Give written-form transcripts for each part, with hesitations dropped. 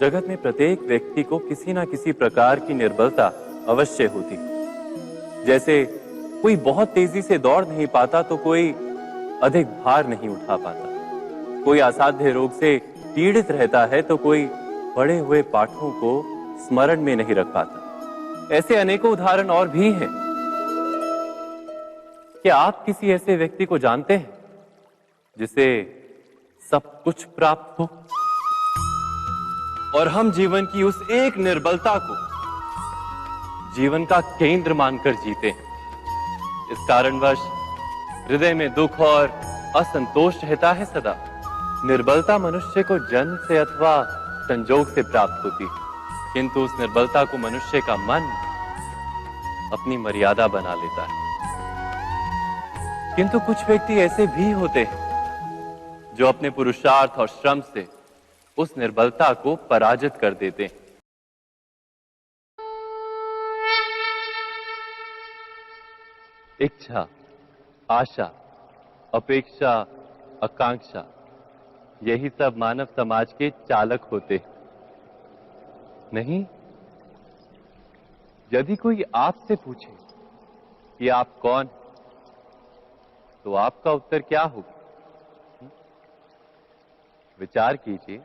जगत में प्रत्येक व्यक्ति को किसी न किसी प्रकार की निर्बलता अवश्य होती। जैसे कोई बहुत तेजी से दौड़ नहीं पाता तो कोई अधिक भार नहीं उठा पाता, कोई असाध्य रोग से पीड़ित रहता है तो कोई पढ़े हुए पाठों को स्मरण में नहीं रख पाता। ऐसे अनेकों उदाहरण और भी हैं। क्या आप किसी ऐसे व्यक्ति को जानते हैं जिसे सब कुछ प्राप्त हो और हम जीवन की उस एक निर्बलता को जीवन का केंद्र मानकर जीते हैं? इस कारणवश हृदय में दुख और असंतोष रहता है सदा। निर्बलता मनुष्य को जन्म से अथवा संजोग से प्राप्त होती है, किंतु उस निर्बलता को मनुष्य का मन अपनी मर्यादा बना लेता है। किंतु कुछ व्यक्ति ऐसे भी होते हैं जो अपने पुरुषार्थ और श्रम से उस निर्बलता को पराजित कर देते हैं। इच्छा, आशा, अपेक्षा, आकांक्षा, यही सब मानव समाज के चालक होते हैं। नहीं, यदि कोई आपसे पूछे कि आप कौन, तो आपका उत्तर क्या होगा? विचार कीजिए।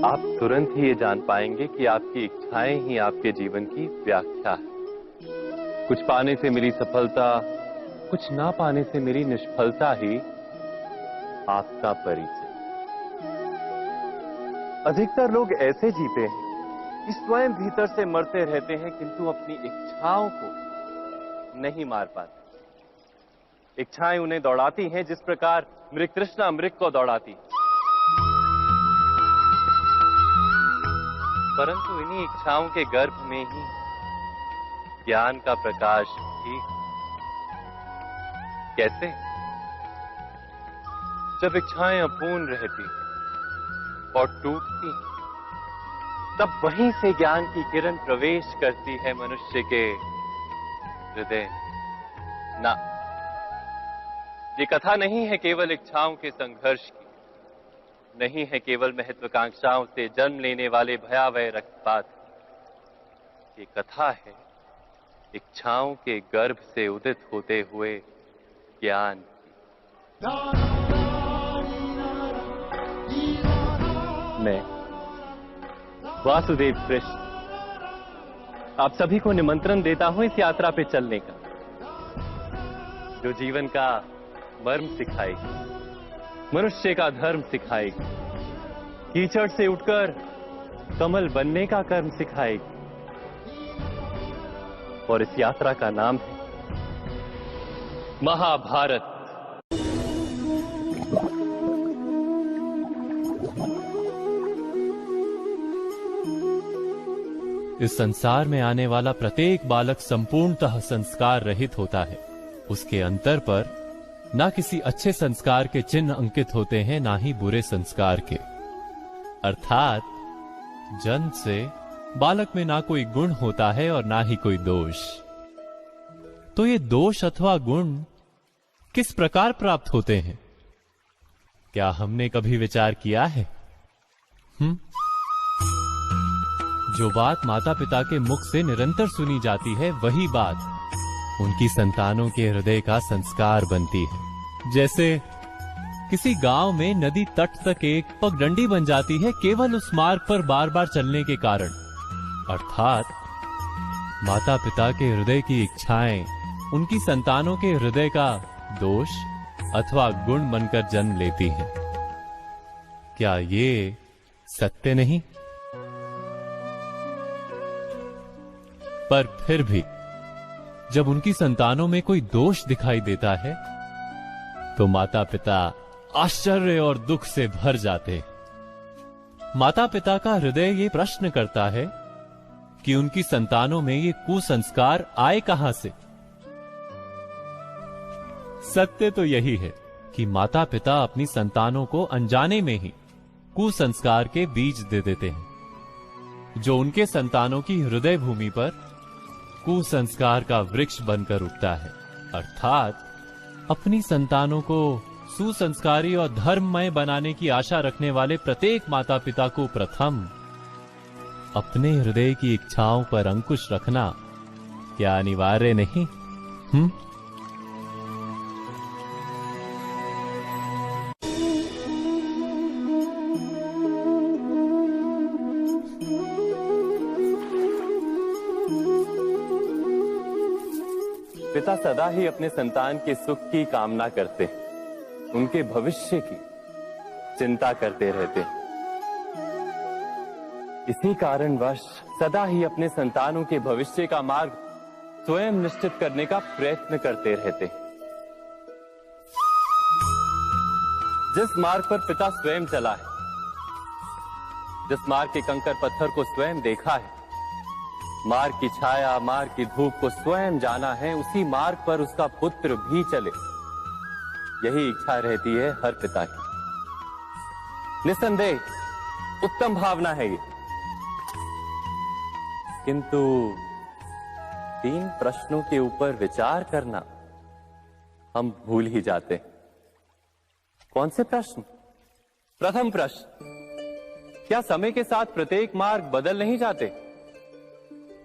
आप तुरंत ही ये जान पाएंगे कि आपकी इच्छाएं ही आपके जीवन की व्याख्या है। कुछ पाने से मिली सफलता, कुछ ना पाने से मिली निष्फलता ही आपका परिचय। अधिकतर लोग ऐसे जीते हैं कि स्वयं भीतर से मरते रहते हैं, किंतु अपनी इच्छाओं को नहीं मार पाते। इच्छाएं उन्हें दौड़ाती हैं जिस प्रकार मृग तृष्णा मृग को दौड़ाती। परंतु इन्हीं इच्छाओं के गर्भ में ही ज्ञान का प्रकाश भी। कैसे? जब इच्छाएं अपूर्ण रहती और टूटती, तब वहीं से ज्ञान की किरण प्रवेश करती है मनुष्य के हृदय। ना, ये कथा नहीं है केवल इच्छाओं के संघर्ष की, नहीं है केवल महत्वाकांक्षाओं से जन्म लेने वाले भयावह रक्तपात। ये कथा है इच्छाओं के गर्भ से उदित होते हुए ज्ञान की। मैं वासुदेव कृष्ण आप सभी को निमंत्रण देता हूं इस यात्रा पे चलने का, जो जीवन का मर्म सिखाएगी, मनुष्य का धर्म सिखाएगी, कीचड़ से उठकर कमल बनने का कर्म सिखाएगी। और इस यात्रा का नाम है महाभारत। इस संसार में आने वाला प्रत्येक बालक संपूर्णतः संस्कार रहित होता है। उसके अंतर पर ना किसी अच्छे संस्कार के चिन्ह अंकित होते हैं, ना ही बुरे संस्कार के। अर्थात जन्म से बालक में ना कोई गुण होता है और ना ही कोई दोष। तो ये दोष अथवा गुण किस प्रकार प्राप्त होते हैं? क्या हमने कभी विचार किया है? जो बात माता पिता के मुख से निरंतर सुनी जाती है, वही बात उनकी संतानों के हृदय का संस्कार बनती है। जैसे किसी गांव में नदी तट तक एक पगडंडी बन जाती है केवल उस मार्ग पर बार बार चलने के कारण। अर्थात माता पिता के हृदय की इच्छाएं उनकी संतानों के हृदय का दोष अथवा गुण बनकर जन्म लेती हैं। क्या ये सत्य नहीं? पर फिर भी जब उनकी संतानों में कोई दोष दिखाई देता है तो माता पिता आश्चर्य और दुख से भर जाते। माता पिता का हृदय ये प्रश्न करता है कि उनकी संतानों में ये कुसंस्कार आए कहां से। सत्य तो यही है कि माता पिता अपनी संतानों को अनजाने में ही कुसंस्कार के बीज दे देते हैं, जो उनके संतानों की हृदय भूमि पर कुसंस्कार का वृक्ष बनकर उगता है। अर्थात अपनी संतानों को सुसंस्कारी और धर्ममय बनाने की आशा रखने वाले प्रत्येक माता पिता को प्रथम अपने हृदय की इच्छाओं पर अंकुश रखना क्या अनिवार्य नहीं? पिता सदा ही अपने संतान के सुख की कामना करते, उनके भविष्य की चिंता करते रहते। इसी कारणवश सदा ही अपने संतानों के भविष्य का मार्ग स्वयं निश्चित करने का प्रयत्न करते रहते। जिस मार्ग पर पिता स्वयं चला है, जिस मार्ग के कंकर पत्थर को स्वयं देखा है, मार्ग की छाया, मार्ग की धूप को स्वयं जाना है, उसी मार्ग पर उसका पुत्र भी चले, यही इच्छा रहती है हर पिता की। निस्संदेह उत्तम भावना है ये, किंतु 3 प्रश्नों के ऊपर विचार करना हम भूल ही जाते हैं। कौन से प्रश्न? प्रथम प्रश्न, क्या समय के साथ प्रत्येक मार्ग बदल नहीं जाते?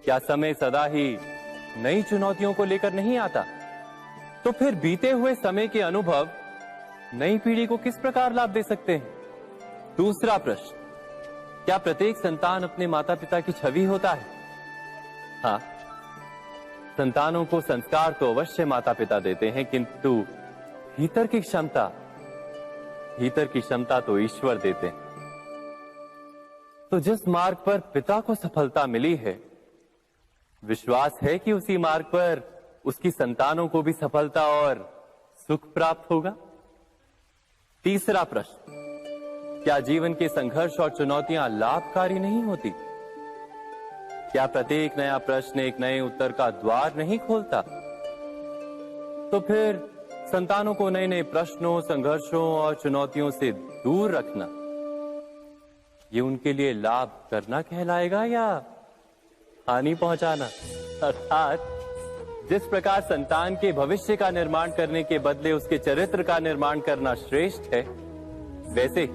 क्या समय सदा ही नई चुनौतियों को लेकर नहीं आता? तो फिर बीते हुए समय के अनुभव नई पीढ़ी को किस प्रकार लाभ दे सकते हैं? दूसरा प्रश्न, क्या प्रत्येक संतान अपने माता पिता की छवि होता है? हाँ, संतानों को संस्कार तो अवश्य माता पिता देते हैं, किंतु भीतर की क्षमता तो ईश्वर देते हैं। तो जिस मार्ग पर पिता को सफलता मिली है, विश्वास है कि उसी मार्ग पर उसकी संतानों को भी सफलता और सुख प्राप्त होगा। तीसरा प्रश्न, क्या जीवन के संघर्ष और चुनौतियां लाभकारी नहीं होती? क्या प्रत्येक नया प्रश्न एक नए उत्तर का द्वार नहीं खोलता? तो फिर संतानों को नए नए प्रश्नों, संघर्षों और चुनौतियों से दूर रखना, ये उनके लिए लाभ करना कहलाएगा या हानि पहुंचाना? अर्थात जिस प्रकार संतान के भविष्य का निर्माण करने के बदले उसके चरित्र का निर्माण करना श्रेष्ठ है, वैसे ही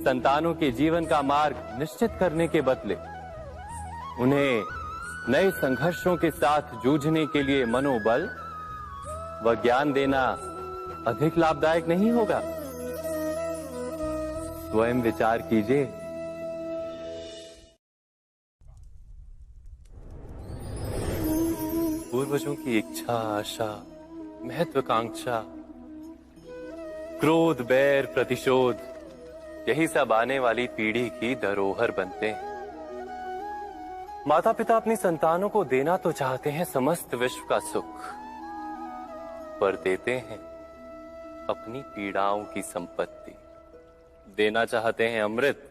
संतानों के जीवन का मार्ग निश्चित करने के बदले उन्हें नए संघर्षों के साथ जूझने के लिए मनोबल व ज्ञान देना अधिक लाभदायक नहीं होगा? स्वयं विचार कीजिए। पूर्वजों की इच्छा, आशा, महत्वाकांक्षा, क्रोध, बैर, प्रतिशोध, यही सब आने वाली पीढ़ी की धरोहर बनते हैं। माता पिता अपनी संतानों को देना तो चाहते हैं समस्त विश्व का सुख, पर देते हैं अपनी पीड़ाओं की संपत्ति। देना चाहते हैं अमृत,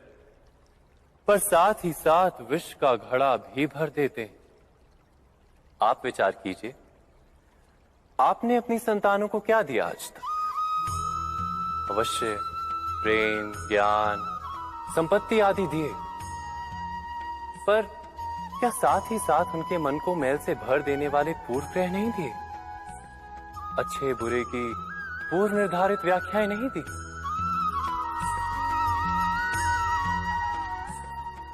पर साथ ही साथ विष का घड़ा भी भर देते हैं। आप विचार कीजिए, आपने अपनी संतानों को क्या दिया आज तक? अवश्य प्रेम, ज्ञान, संपत्ति आदि दिए, पर क्या साथ ही साथ उनके मन को मैल से भर देने वाले पूर्व ग्रह नहीं दिए? अच्छे बुरे की पूर्व निर्धारित व्याख्याएं नहीं दी?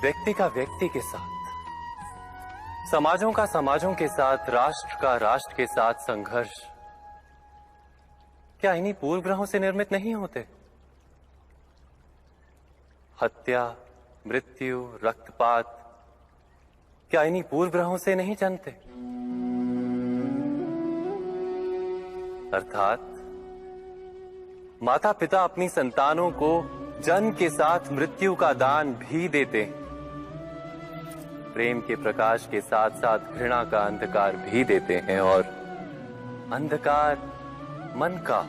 व्यक्ति का व्यक्ति के साथ, समाजों का समाजों के साथ, राष्ट्र का राष्ट्र के साथ संघर्ष क्या इन्हीं पूर्व ग्रहों से निर्मित नहीं होते? हत्या, मृत्यु, रक्तपात क्या इन्हीं पूर्व ग्रहों से नहीं जन्मते? अर्थात माता पिता अपनी संतानों को जन्म के साथ मृत्यु का दान भी देते हैं। प्रेम के प्रकाश के साथ साथ घृणा का अंधकार भी देते हैं, और अंधकार मन का,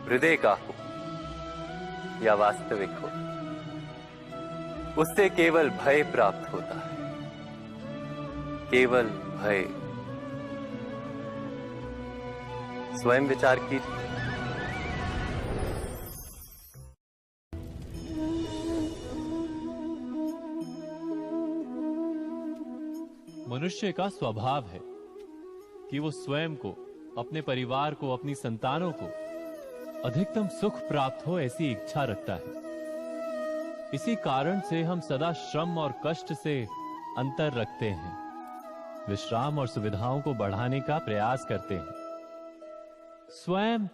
हृदय का हो या वास्तविक हो, उससे केवल भय प्राप्त होता है, केवल भय। स्वयं विचार कीजिए। मनुष्य का स्वभाव है कि वो स्वयं को, अपने परिवार को, अपनी संतानों को अधिकतम सुख प्राप्त हो ऐसी इच्छा रखता है। इसी कारण से हम सदा श्रम और कष्ट से अंतर रखते हैं, विश्राम और सुविधाओं को बढ़ाने का प्रयास करते हैं। स्वयं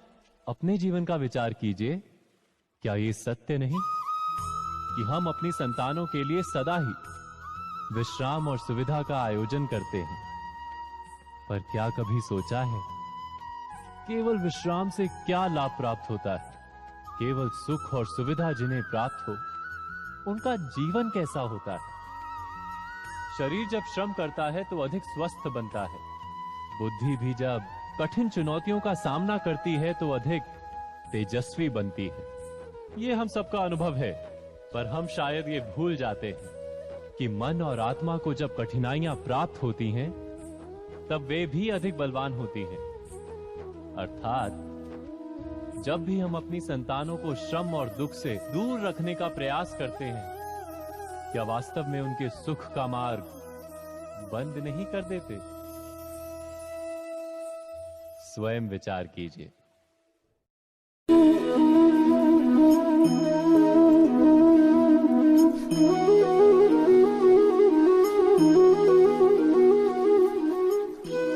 अपने जीवन का विचार कीजिए, क्या ये सत्य नहीं कि हम अपनी संतानों के लिए सदा ही विश्राम और सुविधा का आयोजन करते हैं? पर क्या कभी सोचा है केवल विश्राम से क्या लाभ प्राप्त होता है? केवल सुख और सुविधा जिन्हें प्राप्त हो उनका जीवन कैसा होता है? शरीर जब श्रम करता है तो अधिक स्वस्थ बनता है। बुद्धि भी जब कठिन चुनौतियों का सामना करती है तो अधिक तेजस्वी बनती है। ये हम सबका अनुभव है, पर हम शायद ये भूल जाते हैं कि मन और आत्मा को जब कठिनाइयां प्राप्त होती हैं, तब वे भी अधिक बलवान होती हैं। अर्थात जब भी हम अपनी संतानों को श्रम और दुख से दूर रखने का प्रयास करते हैं, क्या वास्तव में उनके सुख का मार्ग बंद नहीं कर देते? स्वयं विचार कीजिए।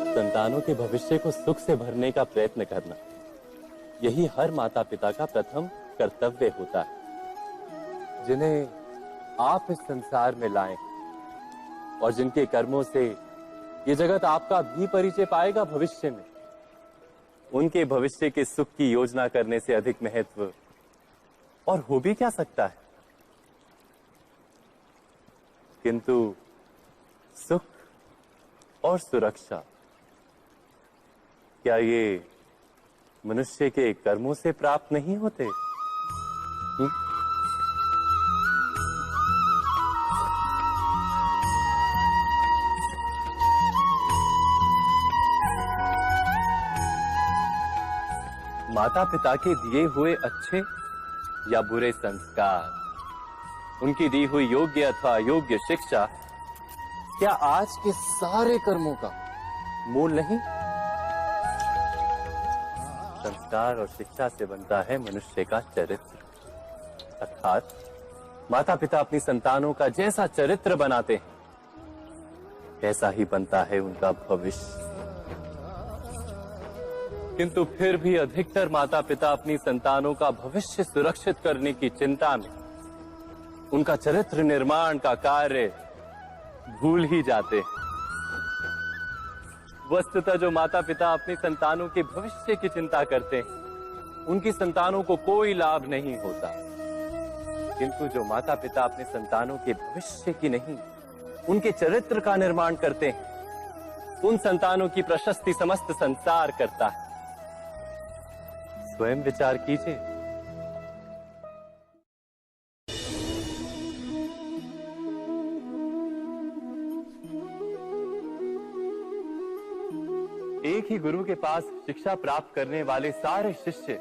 संतानों के भविष्य को सुख से भरने का प्रयत्न करना, यही हर माता पिता का प्रथम कर्तव्य होता है, जिन्हें आप इस संसार में लाएं और जिनके कर्मों से ये जगत आपका भी परिचय पाएगा भविष्य में। उनके भविष्य के सुख की योजना करने से अधिक महत्व और हो भी क्या सकता है? किंतु सुख और सुरक्षा, क्या ये मनुष्य के कर्मों से प्राप्त नहीं होते? माता पिता के दिए हुए अच्छे या बुरे संस्कार, उनकी दी हुई योग्य अथवा अयोग्य शिक्षा, क्या आज के सारे कर्मों का मूल नहीं? संस्कार और शिक्षा से बनता है मनुष्य का चरित्र। अर्थात माता पिता अपनी संतानों का जैसा चरित्र बनाते हैं, ऐसा ही बनता है उनका भविष्य। किंतु फिर भी अधिकतर माता पिता अपनी संतानों का भविष्य सुरक्षित करने की चिंता में उनका चरित्र निर्माण का कार्य भूल ही जाते हैं। वस्तुतः जो माता पिता अपनी संतानों के भविष्य की चिंता करते हैं, उनकी संतानों को कोई लाभ नहीं होता। किंतु जो माता पिता अपने संतानों के भविष्य की नहीं, उनके चरित्र का निर्माण करते हैं, उन संतानों की प्रशस्ति समस्त संसार करता है। स्वयं विचार कीजिए। एक ही गुरु के पास शिक्षा प्राप्त करने वाले सारे शिष्य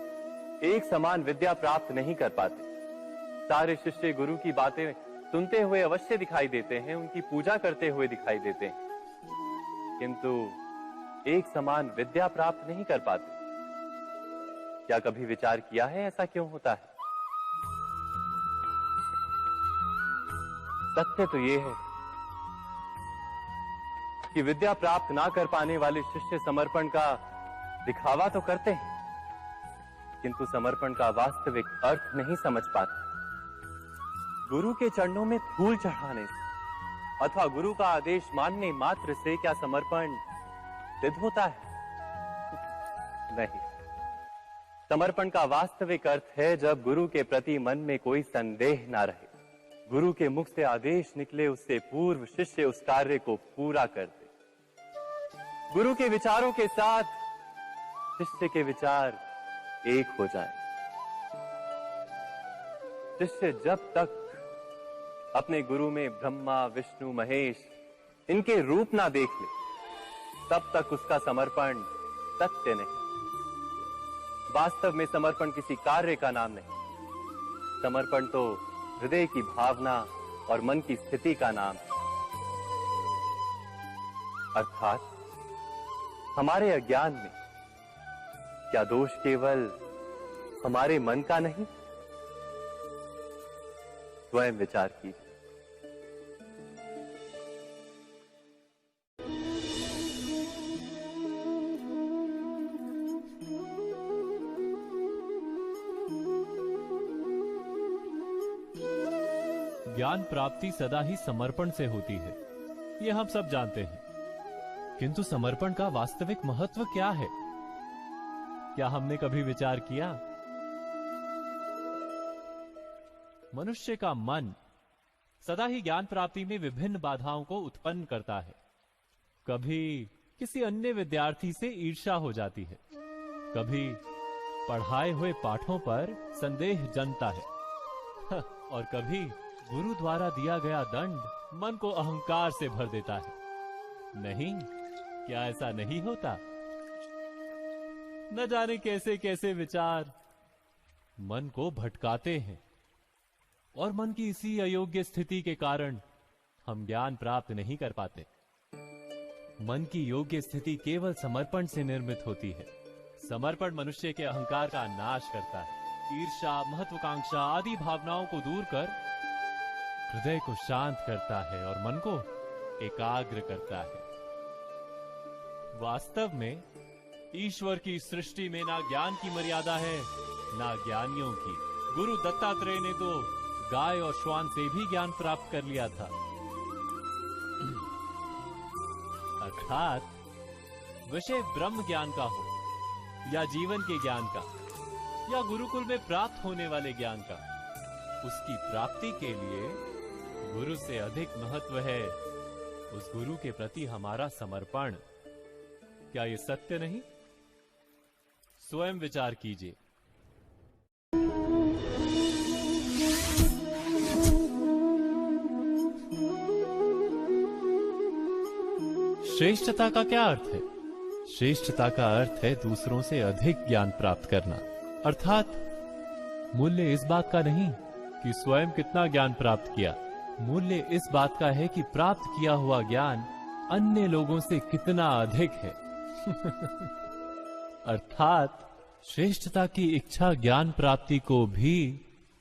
एक समान विद्या प्राप्त नहीं कर पाते। सारे शिष्य गुरु की बातें सुनते हुए अवश्य दिखाई देते हैं, उनकी पूजा करते हुए दिखाई देते हैं, किंतु एक समान विद्या प्राप्त नहीं कर पाते। क्या कभी विचार किया है ऐसा क्यों होता है? सत्य तो यह है कि विद्या प्राप्त ना कर पाने वाले शिष्य समर्पण का दिखावा तो करते हैं, किंतु समर्पण का वास्तविक अर्थ नहीं समझ पाते। गुरु के चरणों में फूल चढ़ाने से अथवा गुरु का आदेश मानने मात्र से क्या समर्पण सिद्ध होता है? नहीं। समर्पण का वास्तविक अर्थ है जब गुरु के प्रति मन में कोई संदेह ना रहे, गुरु के मुख से आदेश निकले उससे पूर्व शिष्य उस कार्य को पूरा कर दे। गुरु के विचारों के साथ शिष्य के विचार एक हो जाए। शिष्य जब तक अपने गुरु में ब्रह्मा विष्णु महेश इनके रूप ना देख ले, तब तक उसका समर्पण सत्य नहीं। वास्तव में समर्पण किसी कार्य का नाम नहीं, समर्पण तो हृदय की भावना और मन की स्थिति का नाम है। अर्थात हमारे अज्ञान में क्या दोष केवल हमारे मन का नहीं? स्वयं विचार कीजिए। ज्ञान प्राप्ति सदा ही समर्पण से होती है, ये हम सब जानते हैं। किंतु समर्पण का वास्तविक महत्व क्या है? क्या हमने कभी विचार किया? मनुष्य का मन सदा ही ज्ञान प्राप्ति में विभिन्न बाधाओं को उत्पन्न करता है। कभी किसी अन्य विद्यार्थी से ईर्ष्या हो जाती है, कभी पढ़ाए हुए पाठों पर संदेह जन्मता है और कभी गुरु द्वारा दिया गया दंड मन को अहंकार से भर देता है। नहीं, क्या ऐसा नहीं होता? न जाने कैसे कैसे विचार मन को भटकाते हैं और मन की इसी अयोग्य स्थिति के कारण हम ज्ञान प्राप्त नहीं कर पाते। मन की योग्य स्थिति केवल समर्पण से निर्मित होती है। समर्पण मनुष्य के अहंकार का नाश करता है। ईर्ष्या, महत्वाकांक्षा आदि भावनाओं को दूर कर हृदय को शांत करता है और मन को एकाग्र करता है। वास्तव में ईश्वर की सृष्टि में ना ज्ञान की मर्यादा है, ना ज्ञानियों की। गुरु दत्तात्रेय ने तो गाय और श्वान से भी ज्ञान प्राप्त कर लिया था। अर्थात विषय ब्रह्म ज्ञान का हो या जीवन के ज्ञान का या गुरुकुल में प्राप्त होने वाले ज्ञान का, उसकी प्राप्ति के लिए गुरु से अधिक महत्व है उस गुरु के प्रति हमारा समर्पण। क्या ये सत्य नहीं? स्वयं विचार कीजिए। श्रेष्ठता का क्या अर्थ है? श्रेष्ठता का अर्थ है दूसरों से अधिक ज्ञान प्राप्त करना। अर्थात मूल्य इस बात का नहीं कि स्वयं कितना ज्ञान प्राप्त किया, मूल्य इस बात का है कि प्राप्त किया हुआ ज्ञान अन्य लोगों से कितना अधिक है। अर्थात श्रेष्ठता की इच्छा ज्ञान प्राप्ति को भी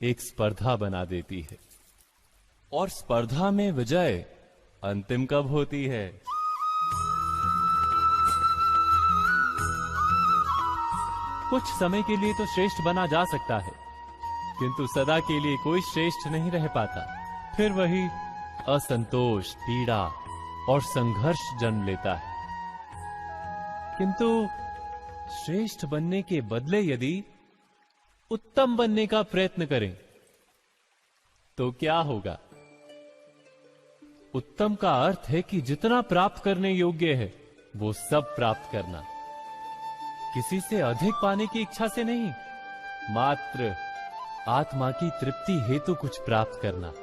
एक स्पर्धा बना देती है। और स्पर्धा में विजय अंतिम कब होती है? कुछ समय के लिए तो श्रेष्ठ बना जा सकता है, किंतु सदा के लिए कोई श्रेष्ठ नहीं रह पाता। फिर वही असंतोष, पीड़ा और संघर्ष जन्म लेता है। किंतु श्रेष्ठ बनने के बदले यदि उत्तम बनने का प्रयत्न करें तो क्या होगा? उत्तम का अर्थ है कि जितना प्राप्त करने योग्य है वो सब प्राप्त करना, किसी से अधिक पाने की इच्छा से नहीं, मात्र आत्मा की तृप्ति हेतु कुछ प्राप्त करना।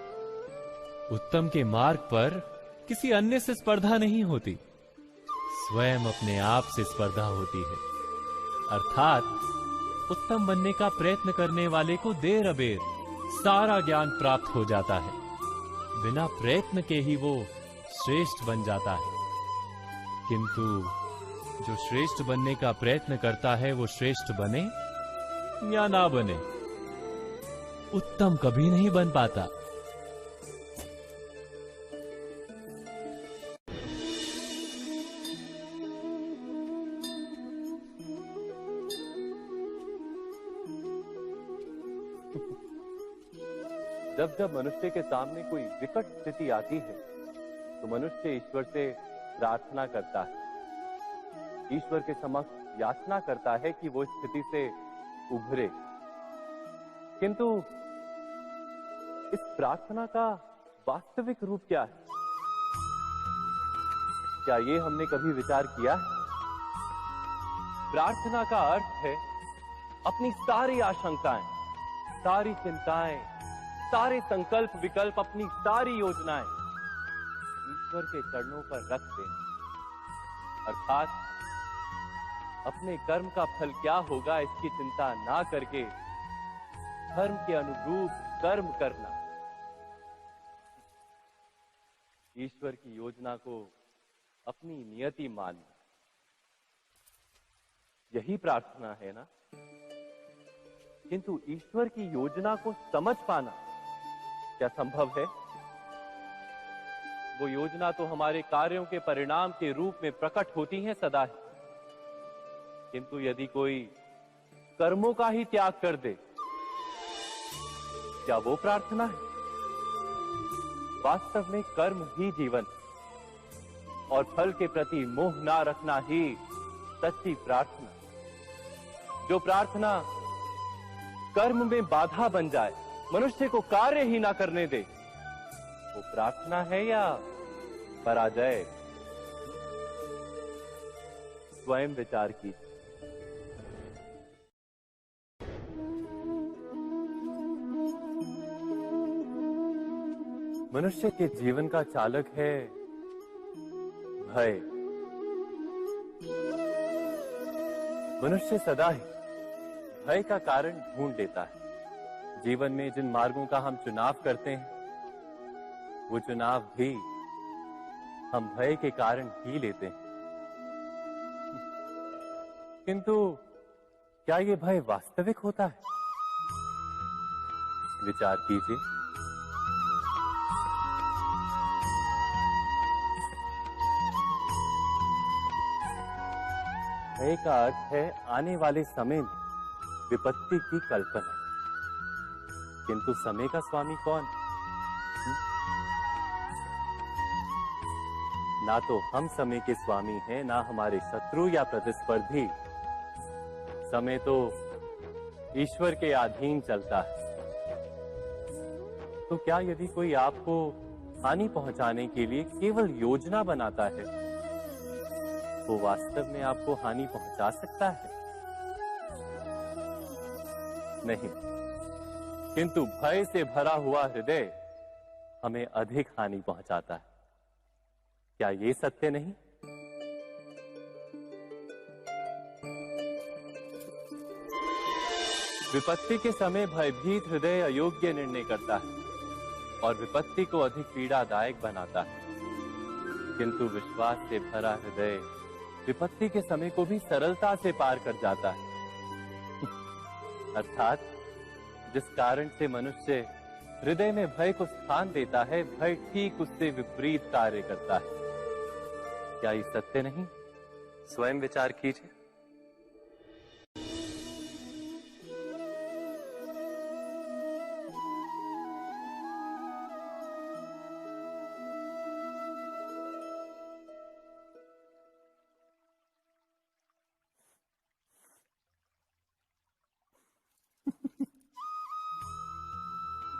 उत्तम के मार्ग पर किसी अन्य से स्पर्धा नहीं होती, स्वयं अपने आप से स्पर्धा होती है। अर्थात उत्तम बनने का प्रयत्न करने वाले को देर अबेर सारा ज्ञान प्राप्त हो जाता है। बिना प्रयत्न के ही वो श्रेष्ठ बन जाता है। किंतु जो श्रेष्ठ बनने का प्रयत्न करता है वो श्रेष्ठ बने या ना बने, उत्तम कभी नहीं बन पाता। जब जब मनुष्य के सामने कोई विकट स्थिति आती है तो मनुष्य ईश्वर से प्रार्थना करता है, ईश्वर के समक्ष याचना करता है कि वो स्थिति से उभरे। किंतु इस प्रार्थना का वास्तविक रूप क्या है? क्या ये हमने कभी विचार किया है? प्रार्थना का अर्थ है अपनी सारी आशंकाएं, सारी चिंताएं, सारे संकल्प विकल्प, अपनी सारी योजनाएं ईश्वर के चरणों पर रख देना। अर्थात अपने कर्म का फल क्या होगा इसकी चिंता ना करके धर्म के अनुरूप कर्म करना, ईश्वर की योजना को अपनी नियति मानना, यही प्रार्थना है ना? किंतु ईश्वर की योजना को समझ पाना क्या संभव है? वो योजना तो हमारे कार्यों के परिणाम के रूप में प्रकट होती है सदा ही, किंतु यदि कोई कर्मों का ही त्याग कर दे, क्या वो प्रार्थना है? वास्तव में कर्म ही जीवन और फल के प्रति मोह ना रखना ही सच्ची प्रार्थना। जो प्रार्थना कर्म में बाधा बन जाए, मनुष्य को कार्य ही ना करने दे, वो प्रार्थना है या पराजय? स्वयं विचार कीजिए। मनुष्य के जीवन का चालक है भय। मनुष्य सदा ही भय का कारण ढूंढ लेता है। जीवन में जिन मार्गों का हम चुनाव करते हैं, वो चुनाव भी हम भय के कारण ही लेते हैं। किंतु क्या ये भय वास्तविक होता है? विचार कीजिए। भय का अर्थ है आने वाले समय में विपत्ति की कल्पना। किंतु समय का स्वामी कौन? ना तो हम समय के स्वामी हैं, ना हमारे शत्रु या प्रतिस्पर्धी। समय तो ईश्वर के अधीन चलता है। तो क्या यदि कोई आपको हानि पहुंचाने के लिए केवल योजना बनाता है, वो वास्तव में आपको हानि पहुंचा सकता है? नहीं, किंतु भय से भरा हुआ हृदय हमें अधिक हानि पहुंचाता है। क्या ये सत्य नहीं? विपत्ति के समय भयभीत हृदय अयोग्य निर्णय करता है और विपत्ति को अधिक पीड़ादायक बनाता है। किंतु विश्वास से भरा हृदय विपत्ति के समय को भी सरलता से पार कर जाता है। अर्थात जिस कारण से मनुष्य हृदय में भय को स्थान देता है, भय ठीक उससे विपरीत कार्य करता है। क्या ये सत्य नहीं? स्वयं विचार कीजिए।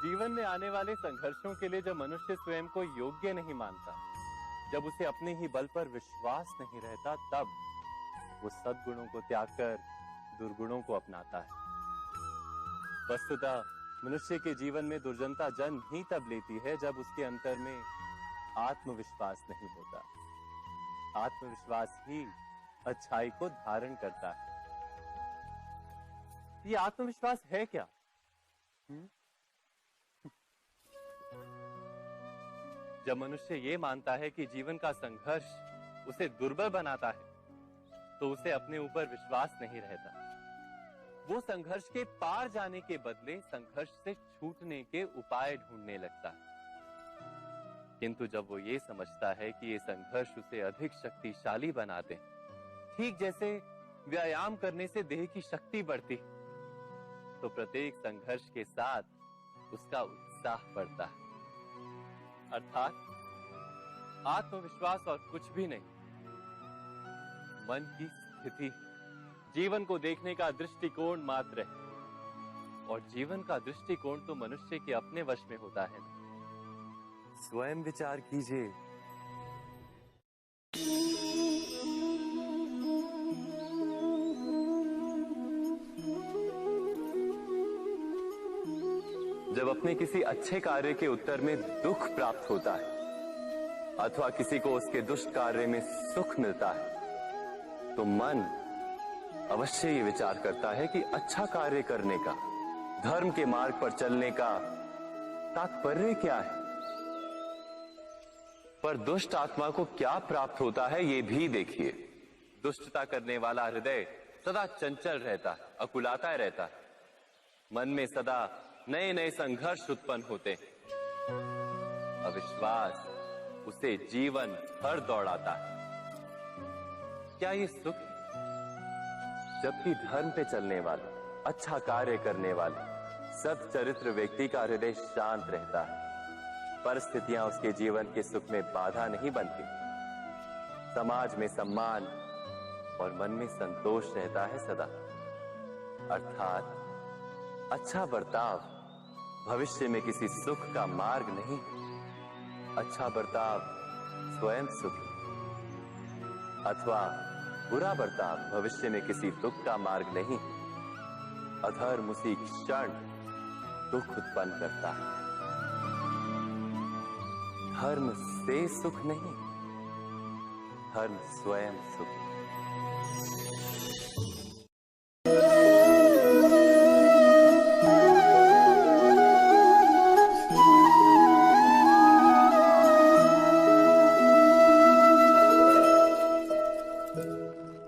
जीवन में आने वाले संघर्षों के लिए जब मनुष्य स्वयं को योग्य नहीं मानता, जब उसे अपने ही बल पर विश्वास नहीं रहता, तब वो सद्गुणों को त्याग कर दुर्गुणों को अपनाता है। वस्तुतः मनुष्य के जीवन में दुर्जनता जन्म ही तब लेती है जब उसके अंतर में आत्मविश्वास नहीं होता। आत्मविश्वास ही अच्छाई को धारण करता है। ये आत्मविश्वास है क्या? जब मनुष्य ये मानता है कि जीवन का संघर्ष उसे दुर्बल बनाता है, तो उसे अपने ऊपर विश्वास नहीं रहता। वो संघर्ष के पार जाने के बदले संघर्ष से छूटने के उपाय ढूंढने लगता है। किंतु जब वो ये समझता है कि ये संघर्ष उसे अधिक शक्तिशाली बनाते हैं, ठीक जैसे व्यायाम करने से देह की शक्ति बढ़ती, तो प्रत्येक संघर्ष के साथ उसका उत्साह बढ़ता है। अर्थात आत्मविश्वास और कुछ भी नहीं, मन की स्थिति, जीवन को देखने का दृष्टिकोण मात्र है। और जीवन का दृष्टिकोण तो मनुष्य के अपने वश में होता है। स्वयं विचार कीजिए। जब अपने किसी अच्छे कार्य के उत्तर में दुख प्राप्त होता है अथवा किसी को उसके दुष्ट कार्य में सुख मिलता है, तो मन अवश्य ये विचार करता है कि अच्छा कार्य करने का, धर्म के मार्ग पर चलने का तात्पर्य क्या है। पर दुष्ट आत्मा को क्या प्राप्त होता है, ये भी देखिए। दुष्टता करने वाला हृदय सदा चंचल रहता है, अकुलाता रहता है। मन में सदा नए नए संघर्ष उत्पन्न होते हैं। अविश्वास उसे जीवन भर दौड़ाता है। क्या ये सुख है? जबकि धर्म पे चलने वाले, अच्छा कार्य करने वाले, सत् चरित्र व्यक्ति का हृदय शांत रहता है। परिस्थितियां उसके जीवन के सुख में बाधा नहीं बनती। समाज में सम्मान और मन में संतोष रहता है सदा। अर्थात अच्छा बर्ताव भविष्य में किसी सुख का मार्ग नहीं। अच्छा बर्ताव स्वयं सुख, अथवा बुरा बर्ताव भविष्य में किसी दुख का मार्ग नहीं। अधर्म उसी क्षण दुख उत्पन्न करता है। धर्म से सुख नहीं, धर्म स्वयं सुख।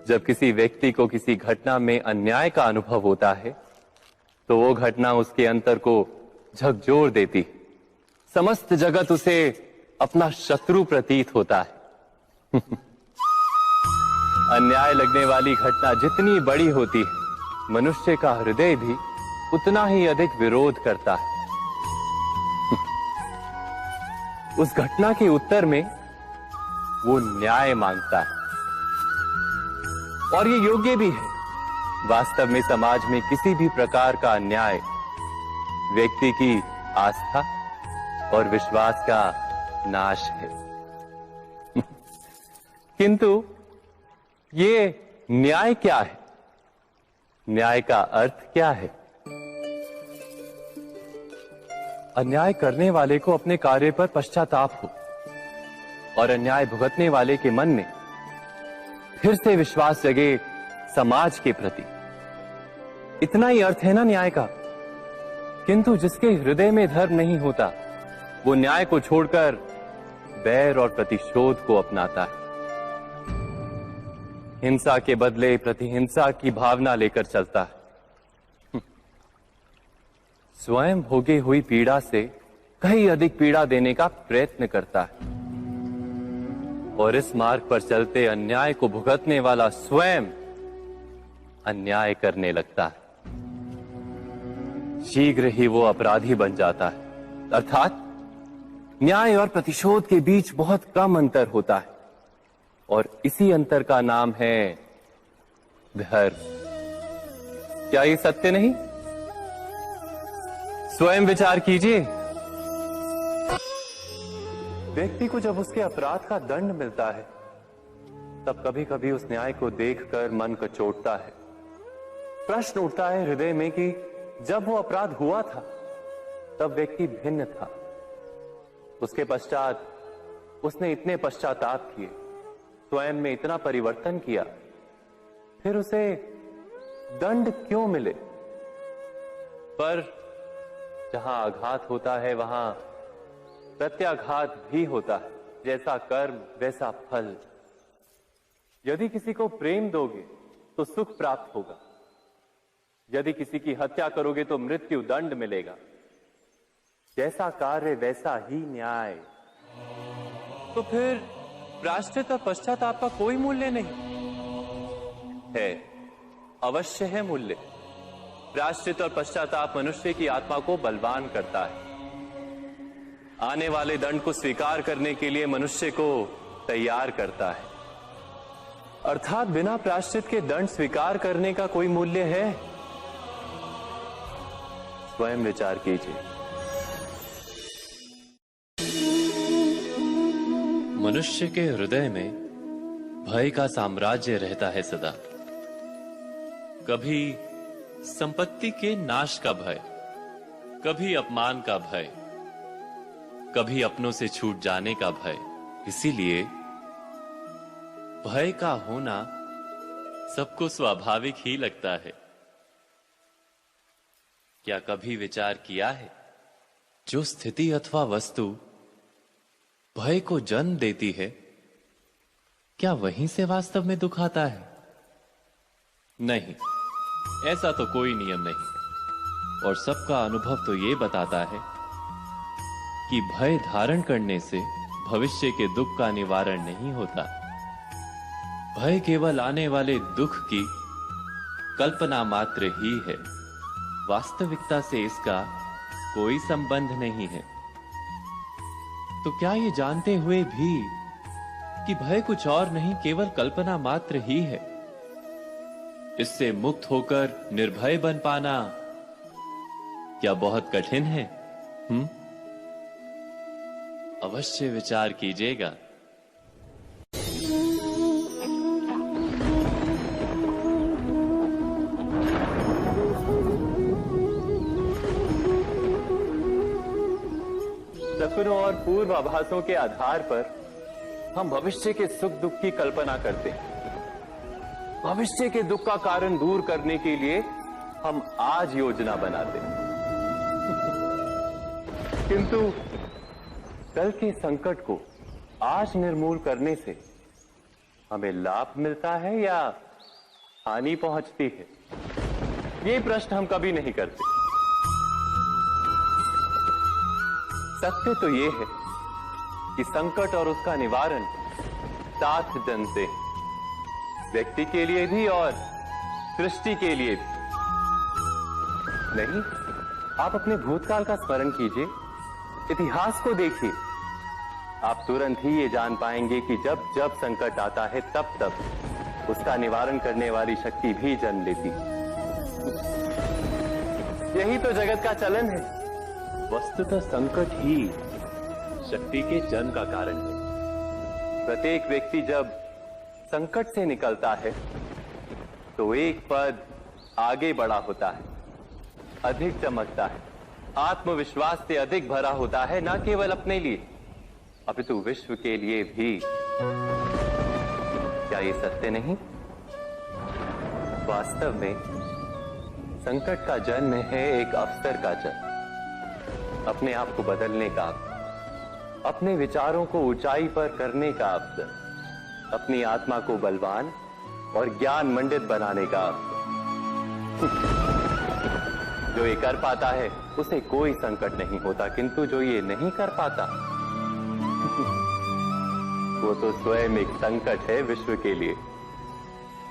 जब किसी व्यक्ति को किसी घटना में अन्याय का अनुभव होता है तो वो घटना उसके अंतर को झकझोर देती है। समस्त जगत उसे अपना शत्रु प्रतीत होता है। अन्याय लगने वाली घटना जितनी बड़ी होती है, मनुष्य का हृदय भी उतना ही अधिक विरोध करता है। उस घटना के उत्तर में वो न्याय मांगता है, और ये योग्य भी है। वास्तव में समाज में किसी भी प्रकार का अन्याय व्यक्ति की आस्था और विश्वास का नाश है। किंतु ये न्याय क्या है? न्याय का अर्थ क्या है? अन्याय करने वाले को अपने कार्य पर पश्चाताप हो और अन्याय भुगतने वाले के मन में फिर से विश्वास जगे समाज के प्रति। इतना ही अर्थ है ना न्याय का। किंतु जिसके हृदय में धर्म नहीं होता, वो न्याय को छोड़कर बैर और प्रतिशोध को अपनाता है। हिंसा के बदले प्रतिहिंसा की भावना लेकर चलता है। स्वयं भोगी हुई पीड़ा से कहीं अधिक पीड़ा देने का प्रयत्न करता है, और इस मार्ग पर चलते अन्याय को भुगतने वाला स्वयं अन्याय करने लगता है। शीघ्र ही वो अपराधी बन जाता है। अर्थात न्याय और प्रतिशोध के बीच बहुत कम अंतर होता है, और इसी अंतर का नाम है धर्म। क्या ये सत्य नहीं? स्वयं विचार कीजिए। व्यक्ति को जब उसके अपराध का दंड मिलता है, तब कभी कभी उस न्याय को देखकर मन कचोटता है। प्रश्न उठता है हृदय में कि जब वो अपराध हुआ था तब व्यक्ति भिन्न था। उसके पश्चात उसने इतने पश्चाताप किए, स्वयं में इतना परिवर्तन किया, फिर उसे दंड क्यों मिले? पर जहां आघात होता है वहां प्रत्याघात भी होता है। जैसा कर्म वैसा फल। यदि किसी को प्रेम दोगे तो सुख प्राप्त होगा, यदि किसी की हत्या करोगे तो मृत्यु दंड मिलेगा। जैसा कार्य वैसा ही न्याय। तो फिर प्रायश्चित और पश्चाताप का कोई मूल्य नहीं है? अवश्य है मूल्य। प्रायश्चित और पश्चाताप मनुष्य की आत्मा को बलवान करता है। आने वाले दंड को स्वीकार करने के लिए मनुष्य को तैयार करता है। अर्थात बिना प्रायश्चित के दंड स्वीकार करने का कोई मूल्य है? स्वयं विचार कीजिए। मनुष्य के हृदय में भय का साम्राज्य रहता है सदा। कभी संपत्ति के नाश का भय, कभी अपमान का भय, कभी अपनों से छूट जाने का भय। इसीलिए भय का होना सबको स्वाभाविक ही लगता है। क्या कभी विचार किया है, जो स्थिति अथवा वस्तु भय को जन्म देती है, क्या वहीं से वास्तव में दुख आता है? नहीं, ऐसा तो कोई नियम नहीं। और सबका अनुभव तो ये बताता है कि भय धारण करने से भविष्य के दुख का निवारण नहीं होता। भय केवल आने वाले दुख की कल्पना मात्र ही है, वास्तविकता से इसका कोई संबंध नहीं है। तो क्या ये जानते हुए भी कि भय कुछ और नहीं, केवल कल्पना मात्र ही है, इससे मुक्त होकर निर्भय बन पाना क्या बहुत कठिन है? अवश्य विचार कीजिएगा। शकुनों और पूर्वाभासों के आधार पर हम भविष्य के सुख दुख की कल्पना करते हैं। भविष्य के दुख का कारण दूर करने के लिए हम आज योजना बनाते हैं। किंतु कल के संकट को आज निर्मूल करने से हमें लाभ मिलता है या हानि पहुंचती है, ये प्रश्न हम कभी नहीं करते। सत्य तो ये है कि संकट और उसका निवारण साथ जनते हैं, व्यक्ति के लिए भी और सृष्टि के लिए भी। नहीं, आप अपने भूतकाल का स्मरण कीजिए, इतिहास को देखिए। आप तुरंत ही ये जान पाएंगे कि जब जब संकट आता है तब तब उसका निवारण करने वाली शक्ति भी जन्म लेती है। यही तो जगत का चलन है। वस्तुतः संकट ही शक्ति के जन्म का कारण है। प्रत्येक व्यक्ति जब संकट से निकलता है तो एक पद आगे बढ़ा होता है, अधिक चमकता है, आत्मविश्वास से अधिक भरा होता है, न केवल अपने लिए अपितु विश्व के लिए भी। क्या ये सत्य नहीं? वास्तव में संकट का जन्म है एक अवसर का जन्म, अपने आप को बदलने का, अपने विचारों को ऊंचाई पर करने का अवसर, अपनी आत्मा को बलवान और ज्ञान मंडित बनाने का अवसर। जो ये कर पाता है उसे कोई संकट नहीं होता, किंतु जो ये नहीं कर पाता वो तो स्वयं एक संकट है विश्व के लिए।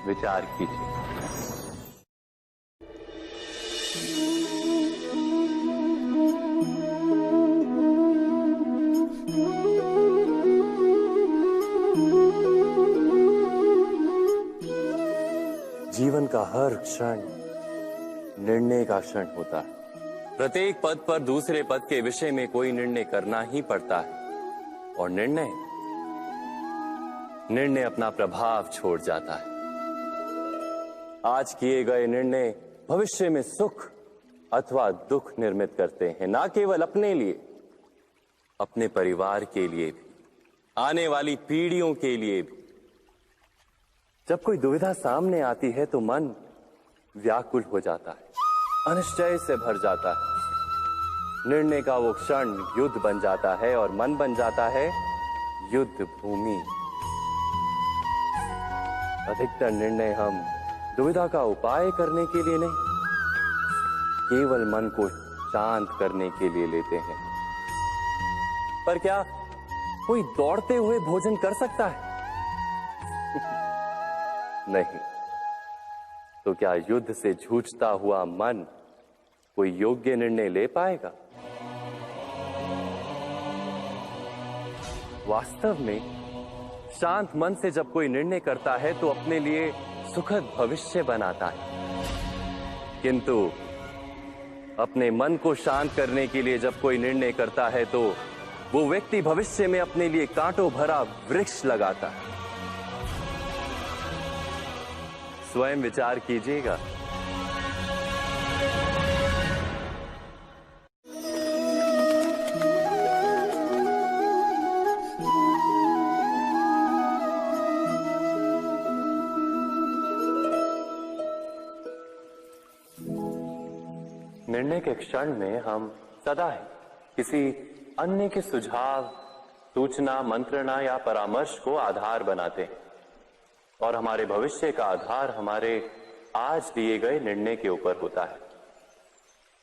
विचार कीजिए। जीवन का हर क्षण निर्णय का क्षण होता है। प्रत्येक पद पर दूसरे पद के विषय में कोई निर्णय करना ही पड़ता है, और निर्णय अपना प्रभाव छोड़ जाता है। आज किए गए निर्णय भविष्य में सुख अथवा दुख निर्मित करते हैं, ना केवल अपने लिए, अपने परिवार के लिए भी, आने वाली पीढ़ियों के लिए भी। जब कोई दुविधा सामने आती है तो मन व्याकुल हो जाता है, अनिश्चय से भर जाता है। निर्णय का वो क्षण युद्ध बन जाता है और मन बन जाता है युद्ध भूमि। अधिकतर निर्णय हम दुविधा का उपाय करने के लिए नहीं, केवल मन को शांत करने के लिए लेते हैं। पर क्या कोई दौड़ते हुए भोजन कर सकता है? नहीं। तो क्या युद्ध से जूझता हुआ मन कोई योग्य निर्णय ले पाएगा? वास्तव में शांत मन से जब कोई निर्णय करता है तो अपने लिए सुखद भविष्य बनाता है, किंतु अपने मन को शांत करने के लिए जब कोई निर्णय करता है तो वो व्यक्ति भविष्य में अपने लिए कांटों भरा वृक्ष लगाता है। स्वयं विचार कीजिएगा। निर्णय के क्षण में हम सदा ही किसी अन्य के सुझाव, सूचना, मंत्रणा या परामर्श को आधार बनाते हैं, और हमारे भविष्य का आधार हमारे आज दिए गए निर्णय के ऊपर होता है।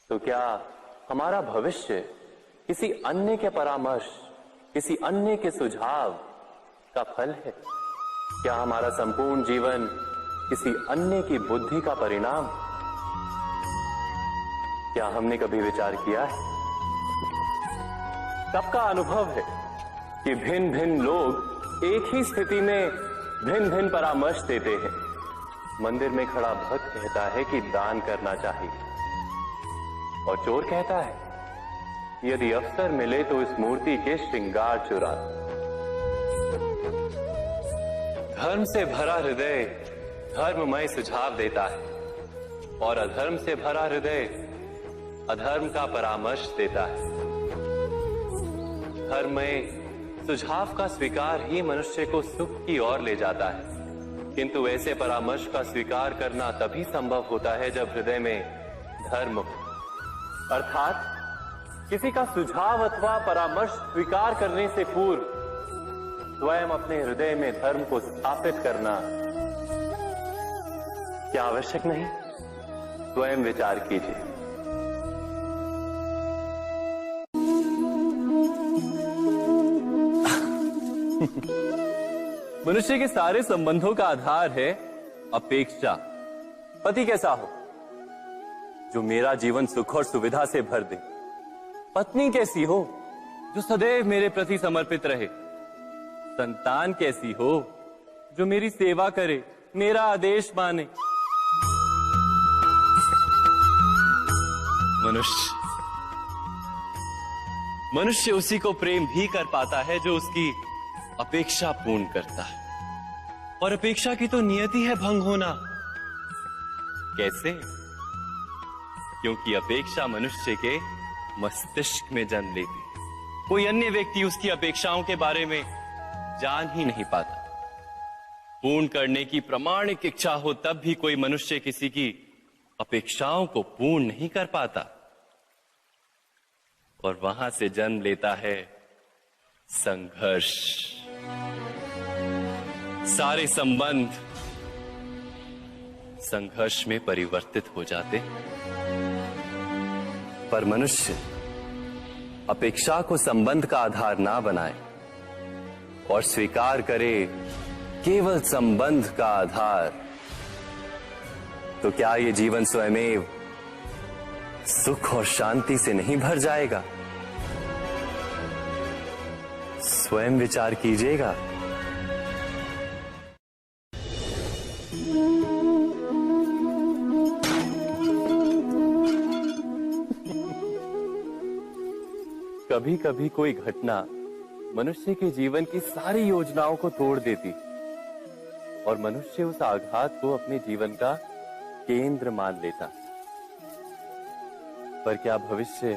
तो क्या हमारा भविष्य किसी अन्य के परामर्श, किसी अन्य के सुझाव का फल है? क्या हमारा संपूर्ण जीवन किसी अन्य की बुद्धि का परिणाम? क्या हमने कभी विचार किया है? सबका अनुभव है कि भिन्न भिन्न लोग एक ही स्थिति में भिन्न भिन्न परामर्श देते हैं। मंदिर में खड़ा भक्त कहता है कि दान करना चाहिए, और चोर कहता है यदि अवसर मिले तो इस मूर्ति के श्रृंगार चुरा। धर्म से भरा हृदय धर्ममय सुझाव देता है, और अधर्म से भरा हृदय अधर्म का परामर्श देता है। धर्ममय सुझाव का स्वीकार ही मनुष्य को सुख की ओर ले जाता है, किंतु ऐसे परामर्श का स्वीकार करना तभी संभव होता है जब हृदय में धर्म हो। अर्थात किसी का सुझाव अथवा परामर्श स्वीकार करने से पूर्व स्वयं अपने हृदय में धर्म को स्थापित करना क्या आवश्यक नहीं? स्वयं विचार कीजिए। मनुष्य के सारे संबंधों का आधार है अपेक्षा। पति कैसा हो जो मेरा जीवन सुख और सुविधा से भर दे? पत्नी कैसी हो जो सदैव मेरे प्रति समर्पित रहे? संतान कैसी हो जो मेरी सेवा करे, मेरा आदेश माने? मनुष्य उसी को प्रेम भी कर पाता है जो उसकी अपेक्षा पूर्ण करता है, और अपेक्षा की तो नियति है भंग होना। कैसे? क्योंकि अपेक्षा मनुष्य के मस्तिष्क में जन्म लेती है। कोई अन्य व्यक्ति उसकी अपेक्षाओं के बारे में जान ही नहीं पाता। पूर्ण करने की प्रामाणिक इच्छा हो तब भी कोई मनुष्य किसी की अपेक्षाओं को पूर्ण नहीं कर पाता, और वहां से जन्म लेता है संघर्ष। सारे संबंध संघर्ष में परिवर्तित हो जाते। पर मनुष्य अपेक्षा को संबंध का आधार ना बनाए और स्वीकार करे केवल संबंध का आधार, तो क्या ये जीवन स्वयमेव सुख और शांति से नहीं भर जाएगा? स्वयं विचार कीजिएगा। कभी कभी कोई घटना मनुष्य के जीवन की सारी योजनाओं को तोड़ देती, और मनुष्य उस आघात को अपने जीवन का केंद्र मान लेता। पर क्या भविष्य